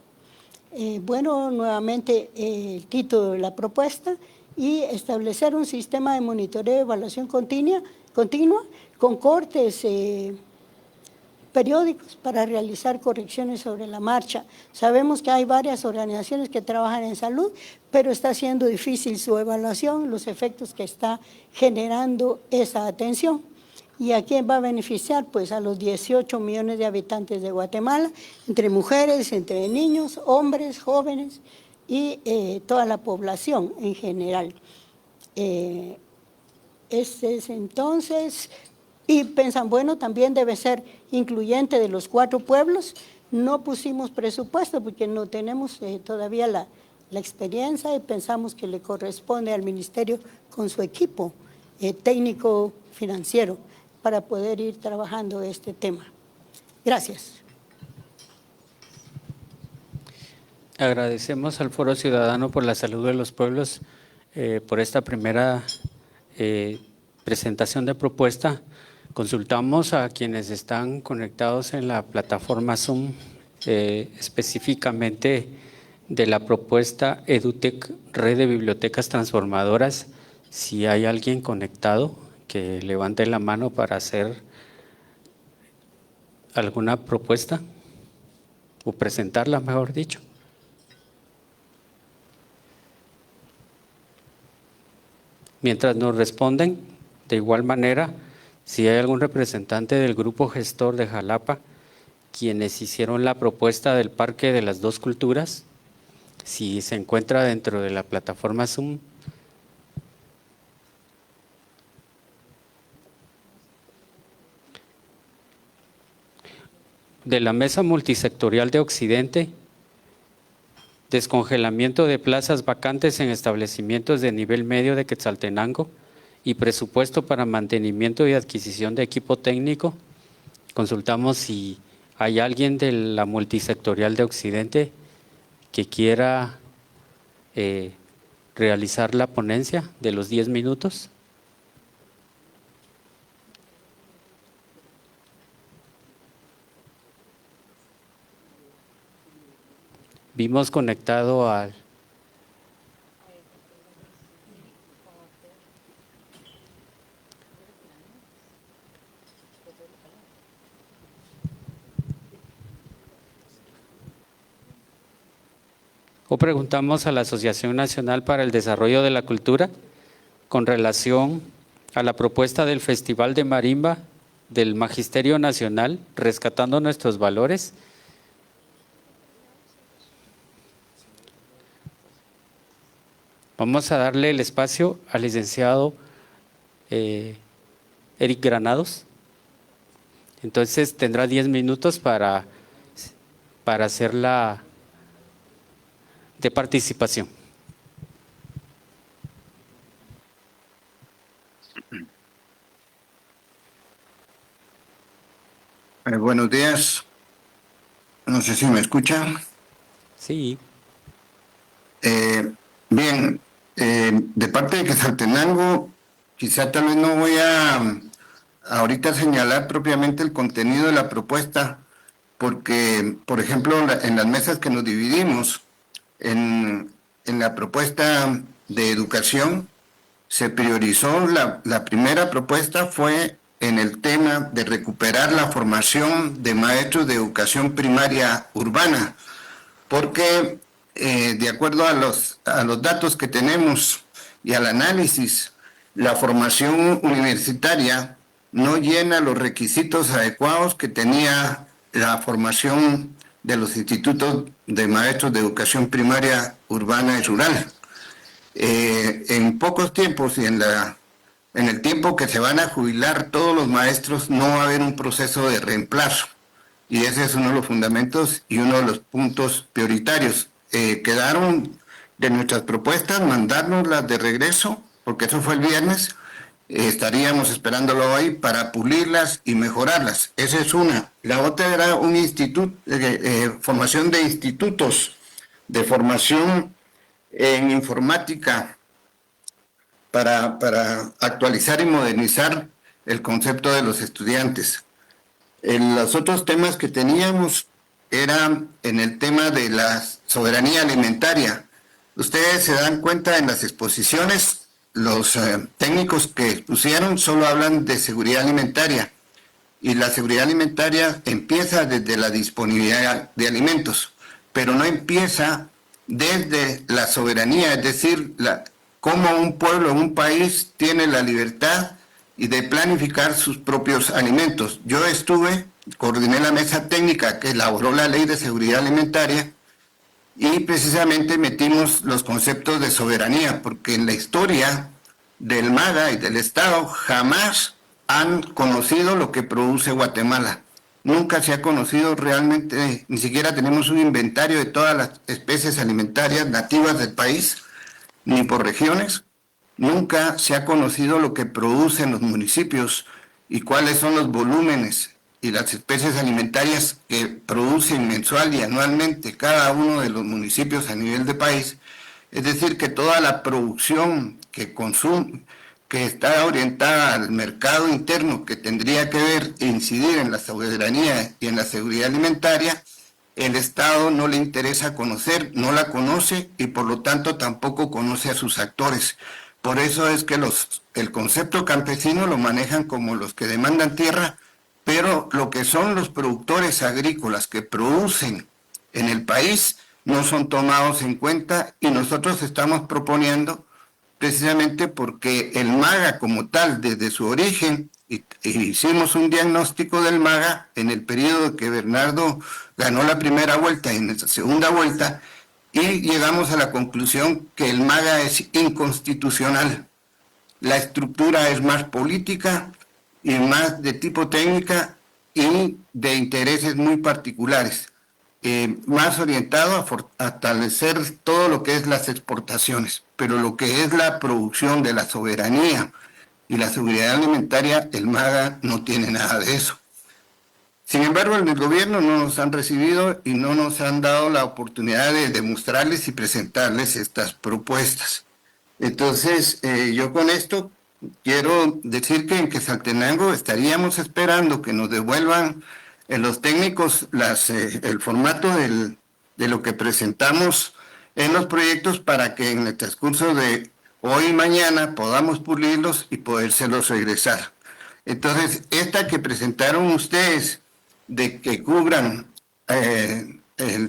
Bueno, nuevamente el título de la propuesta y establecer un sistema de monitoreo y evaluación continua con cortes periódicos para realizar correcciones sobre la marcha. Sabemos que hay varias organizaciones que trabajan en salud, pero está siendo difícil su evaluación, los efectos que está generando esa atención. ¿Y a quién va a beneficiar? Pues a los 18 millones de habitantes de Guatemala, entre mujeres, entre niños, hombres, jóvenes y toda la población en general. Este es entonces... Y piensan, bueno, también debe ser incluyente de los 4 pueblos. No pusimos presupuesto porque no tenemos todavía la experiencia y pensamos que le corresponde al ministerio con su equipo técnico financiero para poder ir trabajando este tema. Gracias. Agradecemos al Foro Ciudadano por la Salud de los Pueblos por esta primera presentación de propuesta. Consultamos a quienes están conectados en la plataforma Zoom, específicamente de la propuesta EduTech, Red de Bibliotecas Transformadoras. Si hay alguien conectado, que levante la mano para hacer alguna propuesta o presentarla, mejor dicho. Mientras nos responden, de igual manera, si hay algún representante del grupo gestor de Jalapa, quienes hicieron la propuesta del Parque de las Dos Culturas, si se encuentra dentro de la plataforma Zoom. De la Mesa Multisectorial de Occidente, descongelamiento de plazas vacantes en establecimientos de nivel medio de Quetzaltenango y presupuesto para mantenimiento y adquisición de equipo técnico. Consultamos si hay alguien de la Multisectorial de Occidente que quiera realizar la ponencia de los 10 minutos. Vimos conectado al... O preguntamos a la Asociación Nacional para el Desarrollo de la Cultura con relación a la propuesta del Festival de Marimba del Magisterio Nacional, Rescatando Nuestros Valores. Vamos a darle el espacio al licenciado Eric Granados. Entonces tendrá 10 minutos para hacer la de participación. Buenos días. No sé si me escuchan. Sí. Bien, de parte de Quetzaltenango, quizá tal vez no voy a ahorita señalar propiamente el contenido de la propuesta, porque, por ejemplo, en las mesas que nos dividimos, en la propuesta de educación, se priorizó, la primera propuesta fue en el tema de recuperar la formación de maestros de educación primaria urbana, porque de acuerdo a los datos que tenemos y al análisis, la formación universitaria no llena los requisitos adecuados que tenía la formación de los institutos de maestros de educación primaria urbana y rural. En pocos tiempos y en el tiempo que se van a jubilar todos los maestros, no va a haber un proceso de reemplazo. Y ese es uno de los fundamentos y uno de los puntos prioritarios. Quedaron de nuestras propuestas mandárnoslas de regreso, porque eso fue el viernes. Estaríamos esperándolo hoy para pulirlas y mejorarlas. Esa es una. La otra era un instituto, formación de institutos de formación en informática para actualizar y modernizar el concepto de los estudiantes. Los otros temas que teníamos eran en el tema de la soberanía alimentaria. Ustedes se dan cuenta en las exposiciones, los técnicos que expusieron solo hablan de seguridad alimentaria, y la seguridad alimentaria empieza desde la disponibilidad de alimentos, pero no empieza desde la soberanía, es decir, cómo un pueblo, un país tiene la libertad y de planificar sus propios alimentos. Yo coordiné la mesa técnica que elaboró la Ley de Seguridad Alimentaria, y precisamente metimos los conceptos de soberanía, porque en la historia del MAGA y del Estado jamás han conocido lo que produce Guatemala. Nunca se ha conocido realmente, ni siquiera tenemos un inventario de todas las especies alimentarias nativas del país, ni por regiones. Nunca se ha conocido lo que producen los municipios y cuáles son los volúmenes y las especies alimentarias que producen mensual y anualmente cada uno de los municipios a nivel de país. Es decir, que toda la producción que consume, que está orientada al mercado interno, que tendría que ver e incidir en la soberanía y en la seguridad alimentaria, el Estado no le interesa conocer, no la conoce y por lo tanto tampoco conoce a sus actores. Por eso es que el concepto campesino lo manejan como los que demandan tierra, pero lo que son los productores agrícolas que producen en el país no son tomados en cuenta, y nosotros estamos proponiendo, precisamente porque el MAGA como tal, desde su origen, hicimos un diagnóstico del MAGA en el periodo que Bernardo ganó la primera vuelta y en la segunda vuelta, y llegamos a la conclusión que el MAGA es inconstitucional. La estructura es más política y más de tipo técnica y de intereses muy particulares, más orientado a fortalecer todo lo que es las exportaciones, pero lo que es la producción de la soberanía y la seguridad alimentaria, el MAGA no tiene nada de eso. Sin embargo, en el gobierno no nos han recibido y no nos han dado la oportunidad de demostrarles y presentarles estas propuestas. Entonces, yo con esto quiero decir que en Quetzaltenango estaríamos esperando que nos devuelvan los técnicos el formato de lo que presentamos en los proyectos, para que en el transcurso de hoy y mañana podamos pulirlos y podérselos regresar. Entonces, esta que presentaron ustedes de que cubran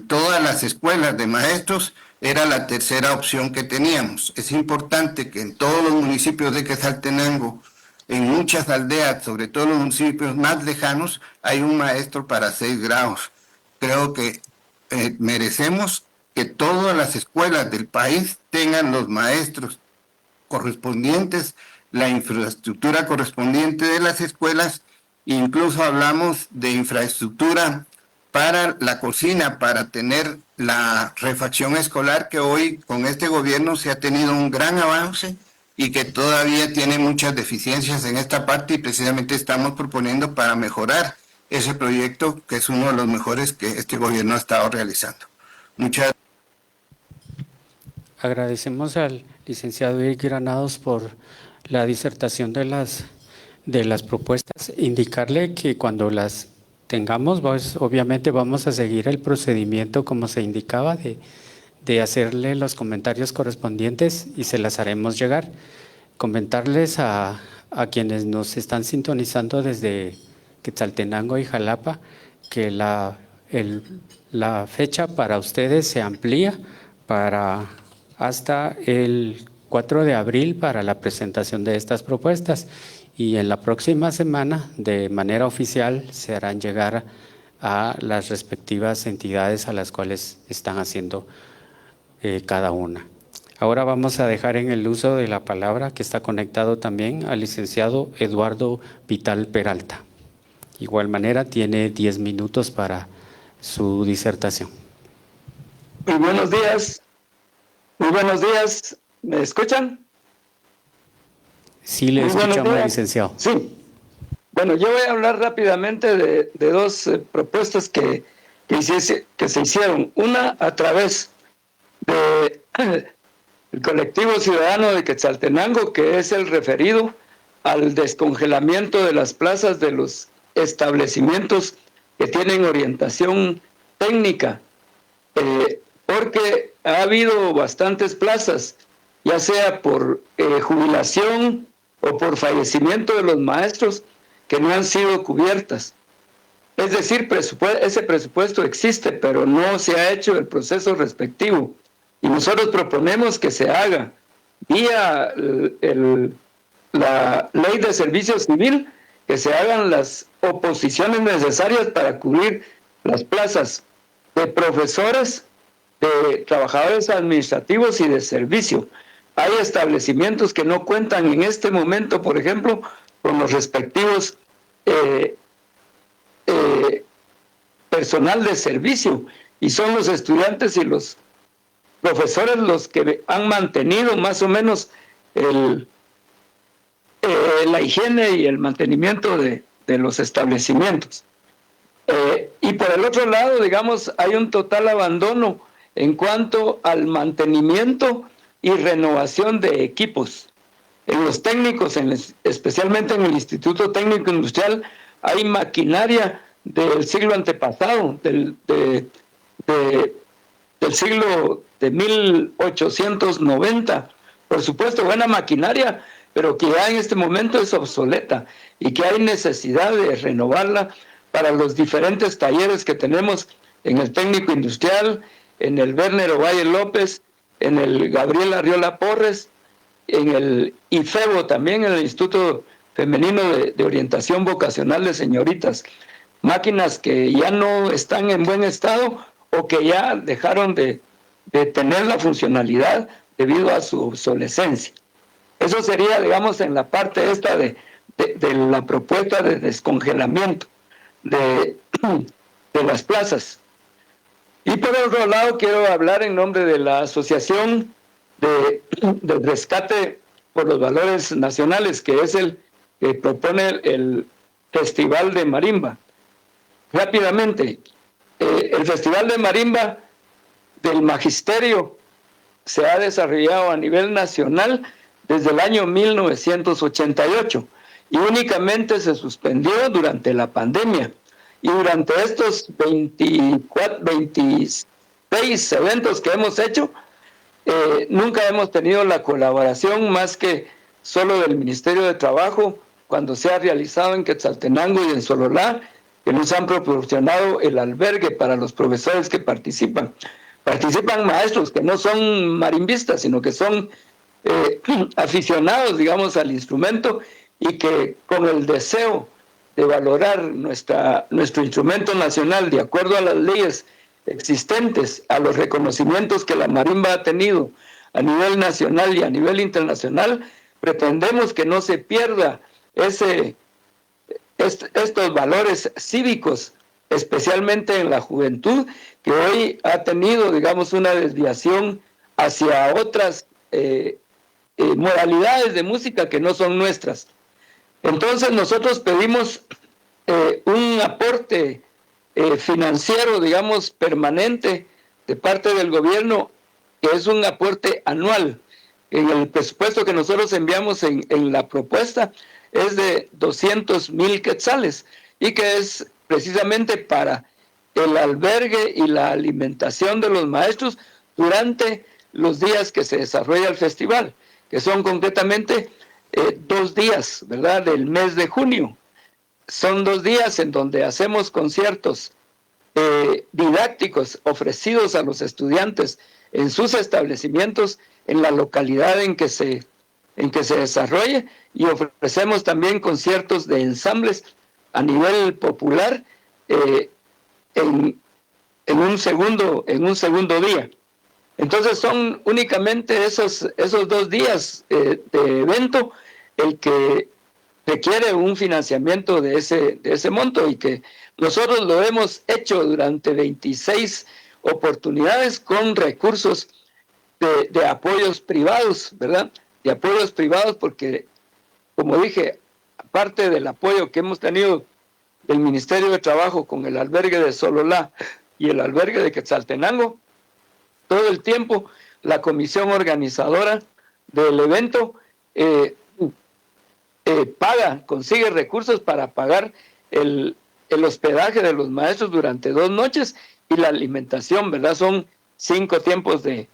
todas las escuelas de maestros era la tercera opción que teníamos. Es importante que en todos los municipios de Quetzaltenango, en muchas aldeas, sobre todo en los municipios más lejanos, hay un maestro para 6 grados. Creo que merecemos que todas las escuelas del país tengan los maestros correspondientes, la infraestructura correspondiente de las escuelas. Incluso hablamos de infraestructura para la cocina, para tener la refacción escolar, que hoy con este gobierno se ha tenido un gran avance y que todavía tiene muchas deficiencias en esta parte, y precisamente estamos proponiendo para mejorar ese proyecto, que es uno de los mejores que este gobierno ha estado realizando. Muchas Agradecemos al licenciado Eric Granados por la disertación de las propuestas. Indicarle que cuando las tengamos, pues, obviamente vamos a seguir el procedimiento como se indicaba de hacerle los comentarios correspondientes y se las haremos llegar. Comentarles a quienes nos están sintonizando desde Quetzaltenango y Jalapa que la fecha para ustedes se amplía para hasta el 4 de abril para la presentación de estas propuestas, y en la próxima semana de manera oficial se harán llegar a las respectivas entidades a las cuales están haciendo cada una. Ahora vamos a dejar en el uso de la palabra, que está conectado también, al licenciado Eduardo Vital Peralta. De igual manera tiene 10 minutos para su disertación. Muy buenos días. Muy buenos días. ¿Me escuchan? Sí, le escuchamos, licenciado. Sí. Bueno, yo voy a hablar rápidamente de dos propuestas que se hicieron. Una a través del colectivo ciudadano de Quetzaltenango, que es el referido al descongelamiento de las plazas de los establecimientos que tienen orientación técnica, porque ha habido bastantes plazas, ya sea por jubilación o por fallecimiento de los maestros, que no han sido cubiertas. Es decir, ese presupuesto existe, pero no se ha hecho el proceso respectivo. Y nosotros proponemos que se haga vía la ley de servicio civil, que se hagan las oposiciones necesarias para cubrir las plazas de profesores, de trabajadores administrativos y de servicio. Hay establecimientos que no cuentan en este momento, por ejemplo, con los respectivos personal de servicio, y son los estudiantes y los profesores los que han mantenido más o menos la higiene y el mantenimiento de los establecimientos. Y por el otro lado, digamos, hay un total abandono en cuanto al mantenimiento y renovación de equipos. En los técnicos, especialmente en el Instituto Técnico Industrial, hay maquinaria del siglo antepasado, del siglo de 1890. Por supuesto, buena maquinaria, pero que ya en este momento es obsoleta y que hay necesidad de renovarla para los diferentes talleres que tenemos en el Técnico Industrial, en el Werner Ovalle López, en el Gabriel Arriola Porres, en el IFEBO también, en el Instituto Femenino de Orientación Vocacional de Señoritas. Máquinas que ya no están en buen estado o que ya dejaron de tener la funcionalidad debido a su obsolescencia. Eso sería, digamos, en la parte esta de la propuesta de descongelamiento de las plazas. Y por otro lado, quiero hablar en nombre de la Asociación del Rescate por los Valores Nacionales, que es el que propone el Festival de Marimba. Rápidamente, el Festival de Marimba del Magisterio se ha desarrollado a nivel nacional desde el año 1988 y únicamente se suspendió durante la pandemia. Y durante estos 26 eventos que hemos hecho, nunca hemos tenido la colaboración más que solo del Ministerio de Trabajo, cuando se ha realizado en Quetzaltenango y en Sololá, que nos han proporcionado el albergue para los profesores que participan. Participan maestros que no son marimbistas, sino que son aficionados, digamos, al instrumento, y que con el deseo de valorar nuestro instrumento nacional de acuerdo a las leyes existentes, a los reconocimientos que la marimba ha tenido a nivel nacional y a nivel internacional, pretendemos que no se pierda estos valores cívicos, especialmente en la juventud, que hoy ha tenido, digamos, una desviación hacia otras modalidades de música que no son nuestras. Entonces nosotros pedimos un aporte financiero, digamos, permanente de parte del gobierno, que es un aporte anual. En el presupuesto que nosotros enviamos en la propuesta es de 200,000 quetzales, y que es precisamente para el albergue y la alimentación de los maestros durante los días que se desarrolla el festival, que son concretamente 2 días, ¿verdad?, del mes de junio. Son 2 días en donde hacemos conciertos didácticos ofrecidos a los estudiantes en sus establecimientos, en la localidad en que se desarrolle, y ofrecemos también conciertos de ensambles a nivel popular en un segundo día. Entonces son únicamente esos 2 días de evento el que requiere un financiamiento de ese monto, y que nosotros lo hemos hecho durante 26 oportunidades con recursos de apoyos privados, ¿verdad? De apoyos privados, porque, como dije, aparte del apoyo que hemos tenido del Ministerio de Trabajo con el albergue de Sololá y el albergue de Quetzaltenango, todo el tiempo la comisión organizadora del evento consigue recursos para pagar el hospedaje de los maestros durante 2 noches y la alimentación, ¿verdad? Son 5 tiempos de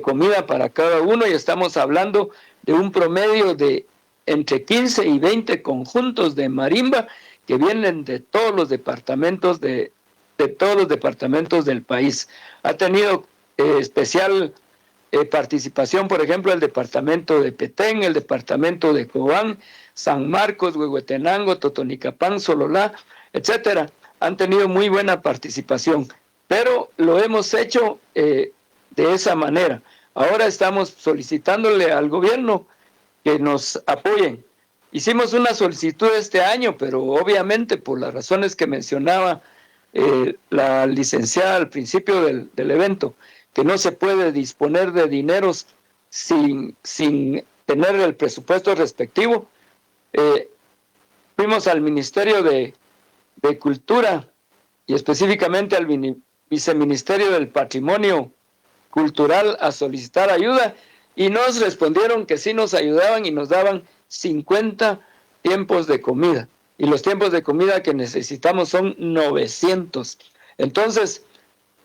comida para cada uno, y estamos hablando de un promedio de entre 15 y 20 conjuntos de marimba que vienen de todos los departamentos de todos los departamentos del país. Ha tenido especial participación, por ejemplo, el departamento de Petén, el departamento de Cobán, San Marcos, Huehuetenango, Totonicapán, Sololá, etcétera. Han tenido muy buena participación, pero lo hemos hecho de esa manera. Ahora estamos solicitándole al gobierno que nos apoyen. Hicimos una solicitud este año, pero obviamente por las razones que mencionaba la licenciada al principio del evento, que no se puede disponer de dineros sin tener el presupuesto respectivo, fuimos al Ministerio de Cultura y específicamente al Viceministerio del Patrimonio Cultural a solicitar ayuda, y nos respondieron que sí nos ayudaban y nos daban 50 tiempos de comida, y los tiempos de comida que necesitamos son 900. Entonces,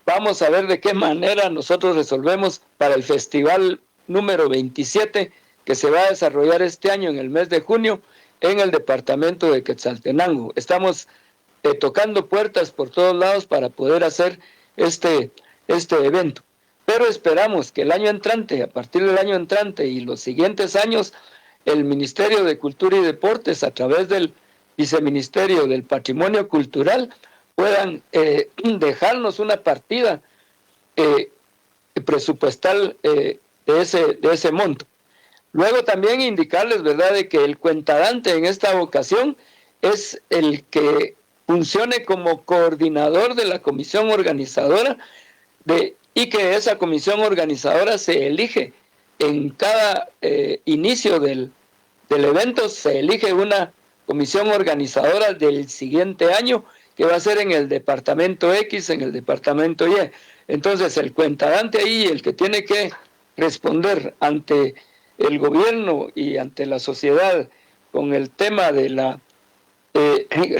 vamos a ver de qué manera nosotros resolvemos para el festival número 27 que se va a desarrollar este año en el mes de junio en el departamento de Quetzaltenango. Estamos tocando puertas por todos lados para poder hacer este evento. Pero esperamos que el año entrante, a partir del año entrante y los siguientes años, el Ministerio de Cultura y Deportes, a través del Viceministerio del Patrimonio Cultural, puedan dejarnos una partida presupuestal de ese monto. Luego también indicarles, ¿verdad?, de que el cuentadante en esta ocasión es el que funcione como coordinador de la comisión organizadora y que esa comisión organizadora se elige en cada inicio del evento, se elige una comisión organizadora del siguiente año, que va a ser en el departamento X, en el departamento Y. Entonces, el cuentadante ahí, el que tiene que responder ante el gobierno y ante la sociedad con el tema de la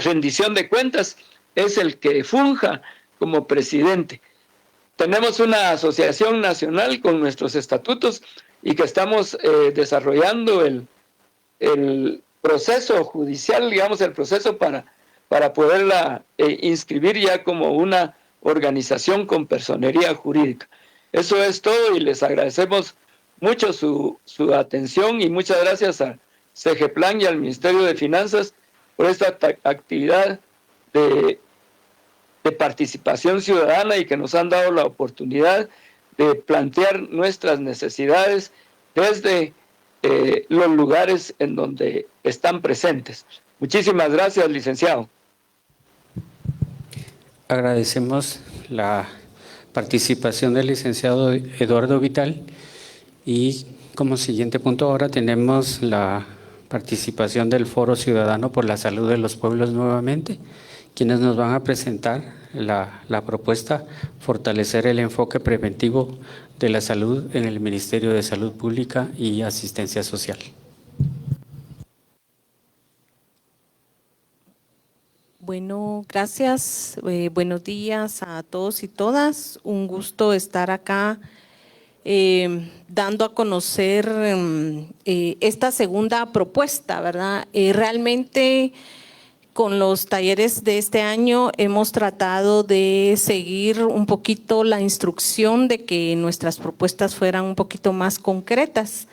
rendición de cuentas, es el que funja como presidente. Tenemos una asociación nacional con nuestros estatutos y que estamos desarrollando el proceso judicial, digamos, el proceso para poderla inscribir ya como una organización con personería jurídica. Eso es todo, y les agradecemos mucho su atención, y muchas gracias a CEGEPLAN y al Ministerio de Finanzas por esta actividad de participación ciudadana, y que nos han dado la oportunidad de plantear nuestras necesidades desde los lugares en donde están presentes. Muchísimas gracias, licenciado. Agradecemos la participación del licenciado Eduardo Vital, y como siguiente punto ahora tenemos la participación del Foro Ciudadano por la Salud de los Pueblos nuevamente, quienes nos van a presentar la propuesta Fortalecer el enfoque preventivo de la salud en el Ministerio de Salud Pública y Asistencia Social. Bueno, gracias. Buenos días a todos y todas. Un gusto estar acá dando a conocer esta segunda propuesta, ¿verdad? Realmente con los talleres de este año hemos tratado de seguir un poquito la instrucción de que nuestras propuestas fueran un poquito más concretas.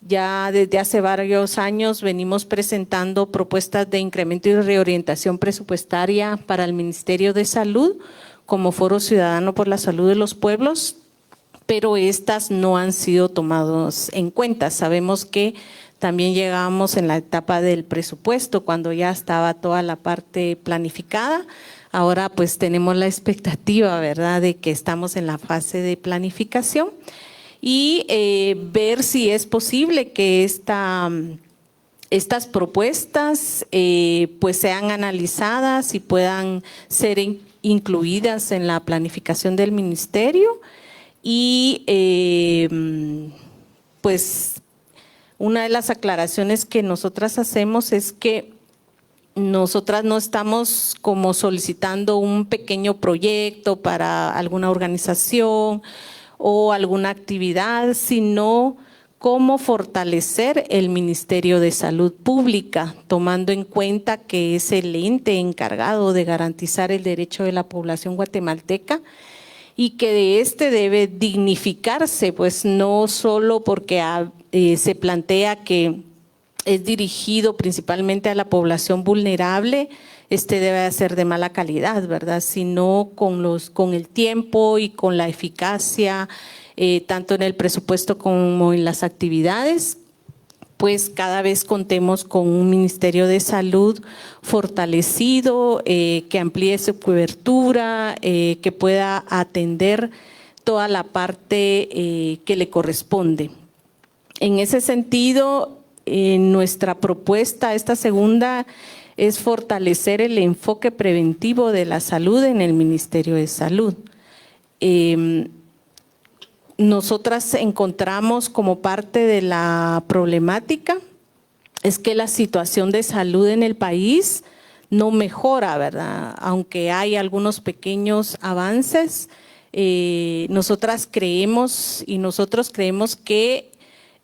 Ya desde hace varios años venimos presentando propuestas de incremento y reorientación presupuestaria para el Ministerio de Salud como Foro Ciudadano por la Salud de los Pueblos, pero estas no han sido tomadas en cuenta. Sabemos que también llegamos en la etapa del presupuesto cuando ya estaba toda la parte planificada. Ahora pues tenemos la expectativa, ¿verdad?, de que estamos en la fase de planificación y ver si es posible que estas propuestas pues sean analizadas y puedan ser incluidas en la planificación del ministerio. Y pues una de las aclaraciones que nosotras hacemos es que nosotras no estamos como solicitando un pequeño proyecto para alguna organización o alguna actividad, sino cómo fortalecer el Ministerio de Salud Pública, tomando en cuenta que es el ente encargado de garantizar el derecho de la población guatemalteca y que de este debe dignificarse, pues no solo porque se plantea que es dirigido principalmente a la población vulnerable, debe ser de mala calidad, ¿verdad? Sino con el tiempo y con la eficacia, tanto en el presupuesto como en las actividades, pues cada vez contemos con un Ministerio de Salud fortalecido, que amplíe su cobertura, que pueda atender toda la parte que le corresponde. En ese sentido, nuestra propuesta, esta segunda, es fortalecer el enfoque preventivo de la salud en el Ministerio de Salud. Nosotras encontramos como parte de la problemática es que la situación de salud en el país no mejora, ¿verdad? Aunque hay algunos pequeños avances, nosotros creemos que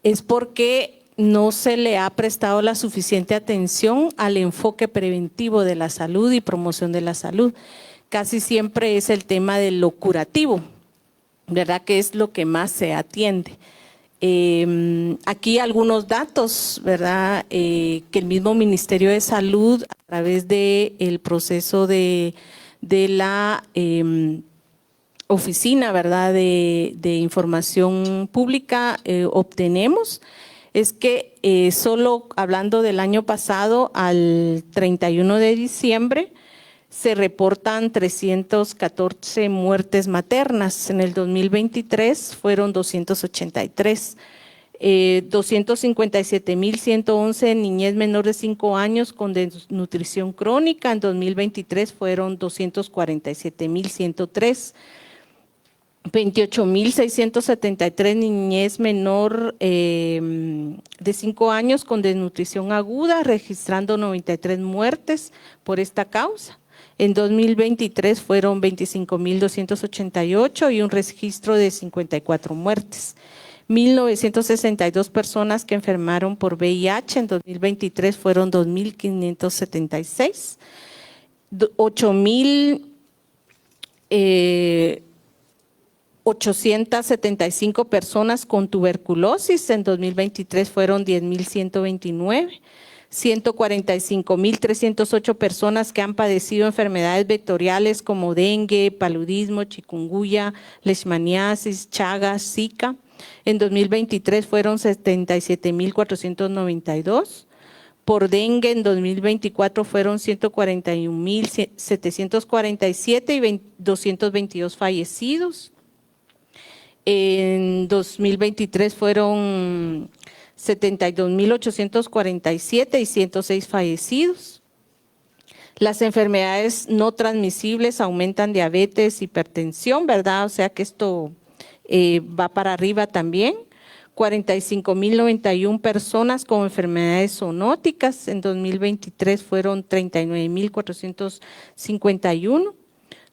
es porque no se le ha prestado la suficiente atención al enfoque preventivo de la salud y promoción de la salud. Casi siempre es el tema de lo curativo, ¿verdad?, que es lo que más se atiende. Aquí algunos datos, ¿verdad?, que el mismo Ministerio de Salud a través del proceso de la oficina, ¿verdad?, de información pública obtenemos, es que solo hablando del año pasado al 31 de diciembre se reportan 314 muertes maternas. En el 2023 fueron 283. 257.111 niñez menor de 5 años con desnutrición crónica. En 2023 fueron 247.103. 28.673 niñez menor de 5 años con desnutrición aguda, registrando 93 muertes por esta causa. En 2023 fueron 25.288 y un registro de 54 muertes. 1.962 personas que enfermaron por VIH, en 2023 fueron 2.576. 875 personas con tuberculosis, en 2023 fueron 10.129. 145.308 personas que han padecido enfermedades vectoriales como dengue, paludismo, chikungunya, leishmaniasis, chagas, zika. En 2023 fueron 77.492. Por dengue en 2024 fueron 141.747 y 222 fallecidos. En 2023 fueron 72.847 y 106 fallecidos. Las enfermedades no transmisibles aumentan diabetes, hipertensión, ¿verdad? O sea que esto va para arriba también, 45.091 personas con enfermedades zoonóticas. En 2023 fueron 39.451.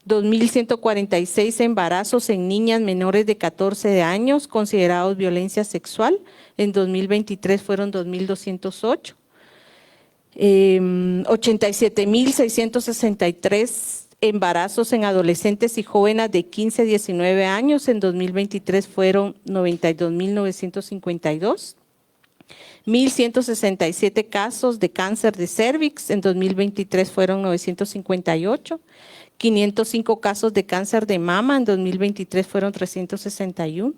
2.146 embarazos en niñas menores de 14 años considerados violencia sexual. En 2023 fueron 2.208. 87.663 embarazos en adolescentes y jóvenes de 15 a 19 años. En 2023 fueron 92.952. 1.167 casos de cáncer de cérvix. En 2023 fueron 958. 505 casos de cáncer de mama. En 2023 fueron 361.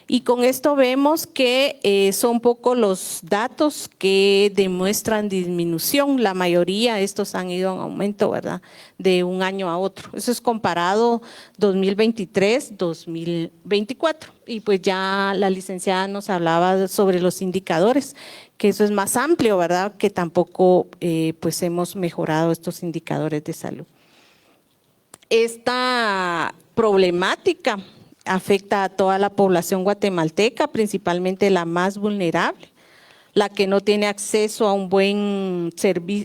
Y con esto vemos que son pocos los datos que demuestran disminución. La mayoría, estos han ido en aumento, ¿verdad? De un año a otro. Eso es comparado 2023-2024. Y pues ya la licenciada nos hablaba sobre los indicadores, que eso es más amplio, ¿verdad? Que tampoco pues hemos mejorado estos indicadores de salud. Esta problemática afecta a toda la población guatemalteca, principalmente la más vulnerable, la que no tiene acceso a un buen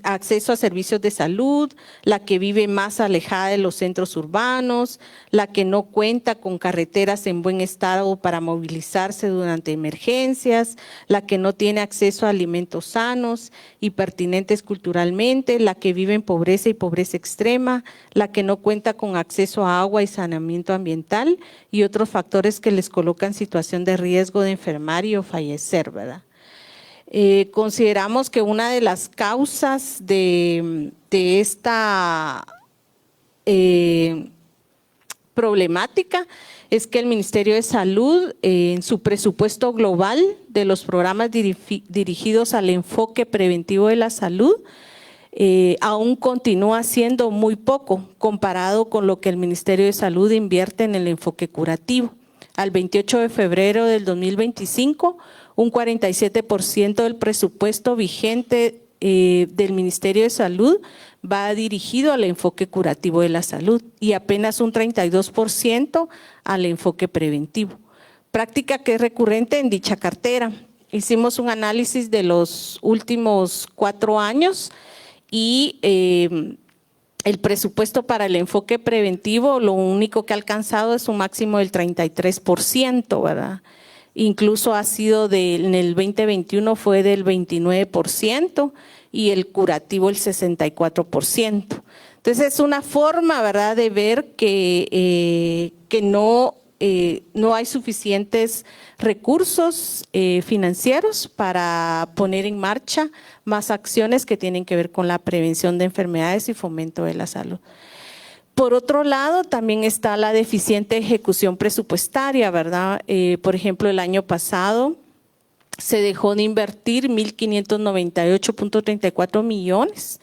acceso a servicios de salud, la que vive más alejada de los centros urbanos, la que no cuenta con carreteras en buen estado para movilizarse durante emergencias, la que no tiene acceso a alimentos sanos y pertinentes culturalmente, la que vive en pobreza y pobreza extrema, la que no cuenta con acceso a agua y saneamiento ambiental y otros factores que les colocan en situación de riesgo de enfermar y o fallecer, ¿verdad? Consideramos que una de las causas de esta problemática es que el Ministerio de Salud, en su presupuesto global de los programas dirigidos al enfoque preventivo de la salud, aún continúa siendo muy poco comparado con lo que el Ministerio de Salud invierte en el enfoque curativo. Al 28 de febrero del 2025, un 47% del presupuesto vigente del Ministerio de Salud va dirigido al enfoque curativo de la salud y apenas un 32% al enfoque preventivo. Práctica que es recurrente en dicha cartera. Hicimos un análisis de los últimos 4 años y el presupuesto para el enfoque preventivo, lo único que ha alcanzado es un máximo del 33%, ¿verdad? Incluso ha sido en el 2021 fue del 29% y el curativo el 64%. Entonces es una forma, ¿verdad?, de ver que no hay suficientes recursos financieros para poner en marcha más acciones que tienen que ver con la prevención de enfermedades y fomento de la salud. Por otro lado, también está la deficiente ejecución presupuestaria, ¿verdad? Por ejemplo, el año pasado se dejó de invertir 1.598.34 millones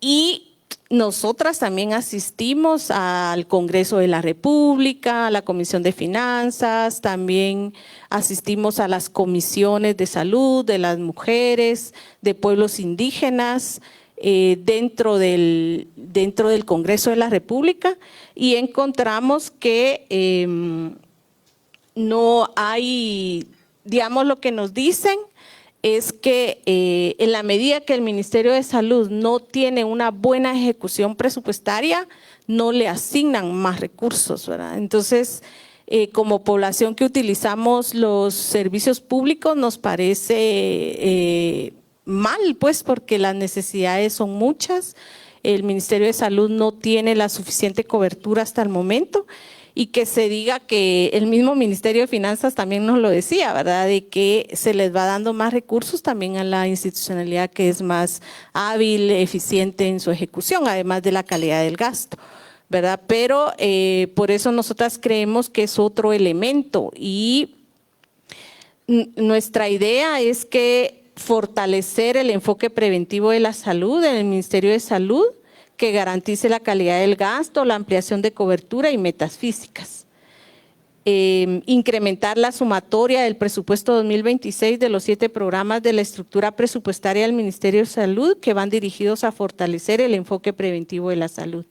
y nosotras también asistimos al Congreso de la República, a la Comisión de Finanzas, también asistimos a las comisiones de salud, de las mujeres, de pueblos indígenas, dentro del Congreso de la República y encontramos que no hay, digamos, lo que nos dicen es que en la medida que el Ministerio de Salud no tiene una buena ejecución presupuestaria, no le asignan más recursos, ¿verdad? Entonces, como población que utilizamos los servicios públicos nos parece mal, pues, porque las necesidades son muchas, el Ministerio de Salud no tiene la suficiente cobertura hasta el momento y que se diga que el mismo Ministerio de Finanzas también nos lo decía, ¿verdad?, de que se les va dando más recursos también a la institucionalidad que es más hábil, eficiente en su ejecución, además de la calidad del gasto, ¿verdad? Pero por eso nosotras creemos que es otro elemento y nuestra idea es que fortalecer el enfoque preventivo de la salud en el Ministerio de Salud que garantice la calidad del gasto, la ampliación de cobertura y metas físicas. Incrementar la sumatoria del presupuesto 2026 de los 7 programas de la estructura presupuestaria del Ministerio de Salud que van dirigidos a fortalecer el enfoque preventivo de la salud.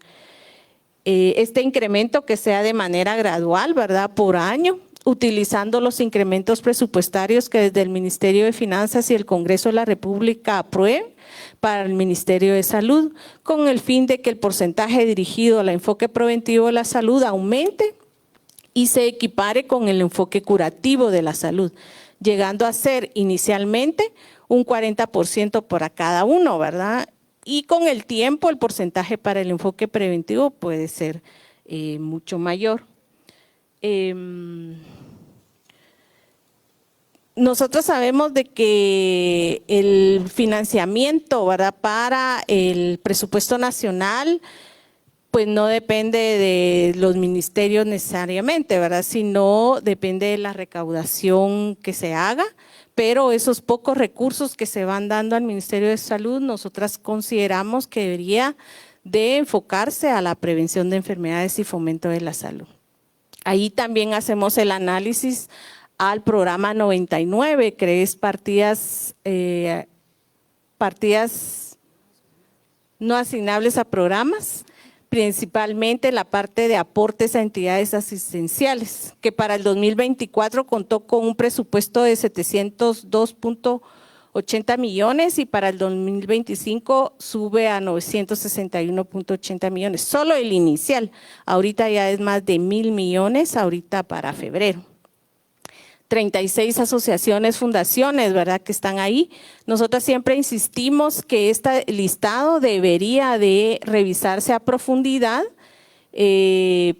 Este incremento que sea de manera gradual, ¿verdad?, por año, utilizando los incrementos presupuestarios que desde el Ministerio de Finanzas y el Congreso de la República aprueben para el Ministerio de Salud, con el fin de que el porcentaje dirigido al enfoque preventivo de la salud aumente y se equipare con el enfoque curativo de la salud, llegando a ser inicialmente un 40% para cada uno, ¿verdad? Y con el tiempo el porcentaje para el enfoque preventivo puede ser mucho mayor. Nosotros sabemos de que el financiamiento, ¿verdad?, para el presupuesto nacional pues no depende de los ministerios necesariamente, ¿verdad?, sino depende de la recaudación que se haga, pero esos pocos recursos que se van dando al Ministerio de Salud, nosotras consideramos que debería de enfocarse a la prevención de enfermedades y fomento de la salud. Ahí también hacemos el análisis al programa 99, que es partidas no asignables a programas, principalmente la parte de aportes a entidades asistenciales, que para el 2024 contó con un presupuesto de 702.80 millones y para el 2025 sube a 961.80 millones. Solo el inicial, ahorita ya es más de 1,000 millones, ahorita para febrero. 36 asociaciones, fundaciones, ¿verdad?, que están ahí. Nosotros siempre insistimos que este listado debería de revisarse a profundidad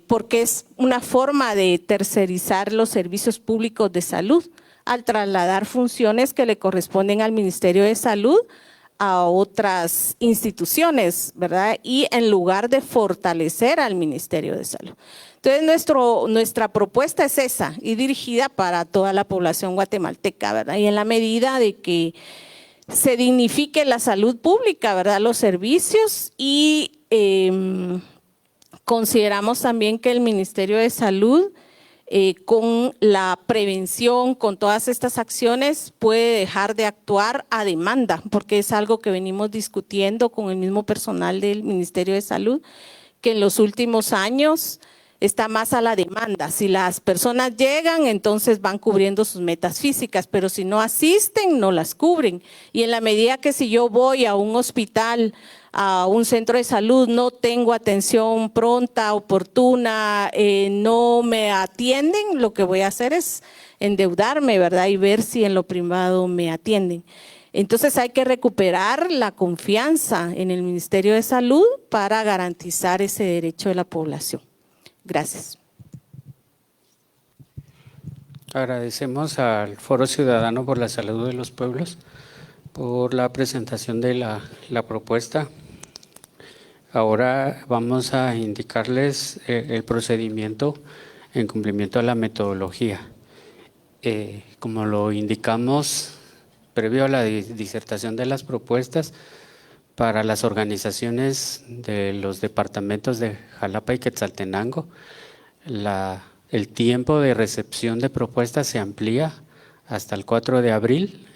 porque es una forma de tercerizar los servicios públicos de salud al trasladar funciones que le corresponden al Ministerio de Salud a otras instituciones, ¿verdad?, y en lugar de fortalecer al Ministerio de Salud. Entonces, nuestra propuesta es esa y dirigida para toda la población guatemalteca, ¿verdad? Y en la medida de que se dignifique la salud pública, ¿verdad?, los servicios y consideramos también que el Ministerio de Salud con la prevención, con todas estas acciones, puede dejar de actuar a demanda, porque es algo que venimos discutiendo con el mismo personal del Ministerio de Salud, que en los últimos años está más a la demanda. Si las personas llegan, entonces van cubriendo sus metas físicas, pero si no asisten, no las cubren. Y en la medida que si yo voy a un hospital, a un centro de salud, no tengo atención pronta, oportuna, no me atienden, lo que voy a hacer es endeudarme, ¿verdad?, y ver si en lo privado me atienden. Entonces hay que recuperar la confianza en el Ministerio de Salud para garantizar ese derecho de la población. Gracias. Agradecemos al Foro Ciudadano por la Salud de los Pueblos por la presentación de la propuesta. Ahora vamos a indicarles el procedimiento en cumplimiento a la metodología. Como lo indicamos previo a la disertación de las propuestas, para las organizaciones de los departamentos de Jalapa y Quetzaltenango, el tiempo de recepción de propuestas se amplía hasta el 4 de abril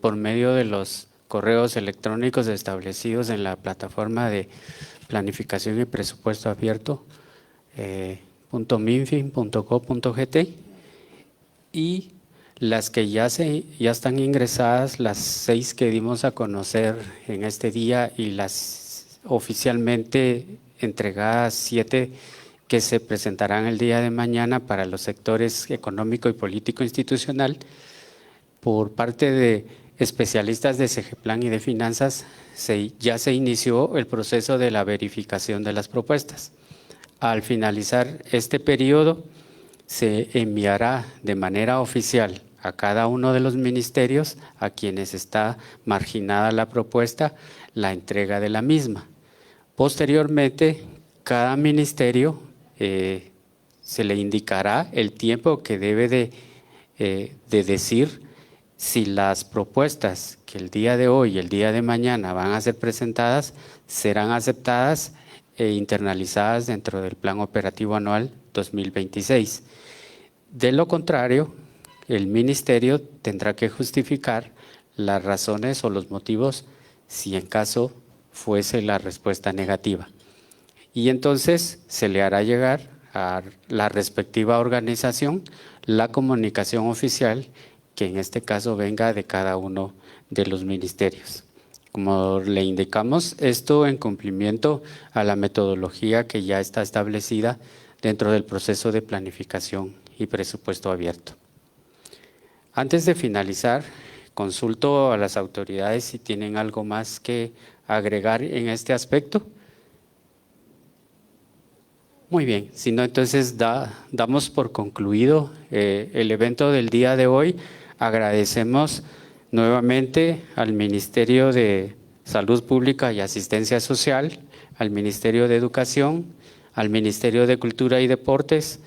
por medio de los correos electrónicos establecidos en la plataforma de planificación y presupuesto abierto .minfin.go.gt y las que ya están ingresadas, las 6 que dimos a conocer en este día y las oficialmente entregadas 7 que se presentarán el día de mañana para los sectores económico y político institucional, por parte de especialistas de CEGEPLAN y de finanzas, ya se inició el proceso de la verificación de las propuestas. Al finalizar este periodo, se enviará de manera oficial a cada uno de los ministerios a quienes está marginada la propuesta, la entrega de la misma. Posteriormente, cada ministerio se le indicará el tiempo que debe de decir si las propuestas que el día de hoy y el día de mañana van a ser presentadas serán aceptadas e internalizadas dentro del Plan Operativo Anual 2026. De lo contrario, el ministerio tendrá que justificar las razones o los motivos si en caso fuese la respuesta negativa. Y entonces se le hará llegar a la respectiva organización la comunicación oficial, que en este caso venga de cada uno de los ministerios. Como le indicamos, esto en cumplimiento a la metodología que ya está establecida dentro del proceso de planificación y presupuesto abierto. Antes de finalizar, consulto a las autoridades si tienen algo más que agregar en este aspecto. Muy bien, si no, entonces damos por concluido el evento del día de hoy. Agradecemos nuevamente al Ministerio de Salud Pública y Asistencia Social, al Ministerio de Educación, al Ministerio de Cultura y Deportes,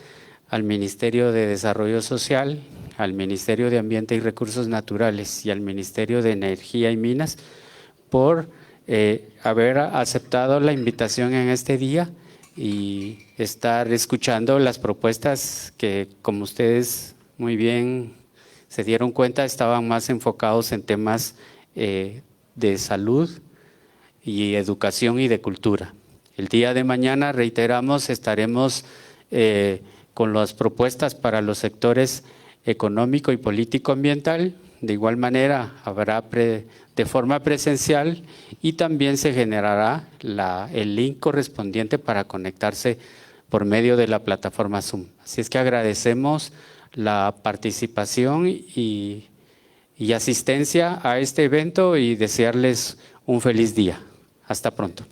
al Ministerio de Desarrollo Social, al Ministerio de Ambiente y Recursos Naturales y al Ministerio de Energía y Minas por haber aceptado la invitación en este día y estar escuchando las propuestas que, como ustedes muy bien se dieron cuenta, estaban más enfocados en temas de salud y educación y de cultura. El día de mañana, reiteramos, estaremos con las propuestas para los sectores económico y político ambiental. De igual manera, habrá de forma presencial y también se generará el link correspondiente para conectarse por medio de la plataforma Zoom. Así es que agradecemos la participación y asistencia a este evento y desearles un feliz día. Hasta pronto.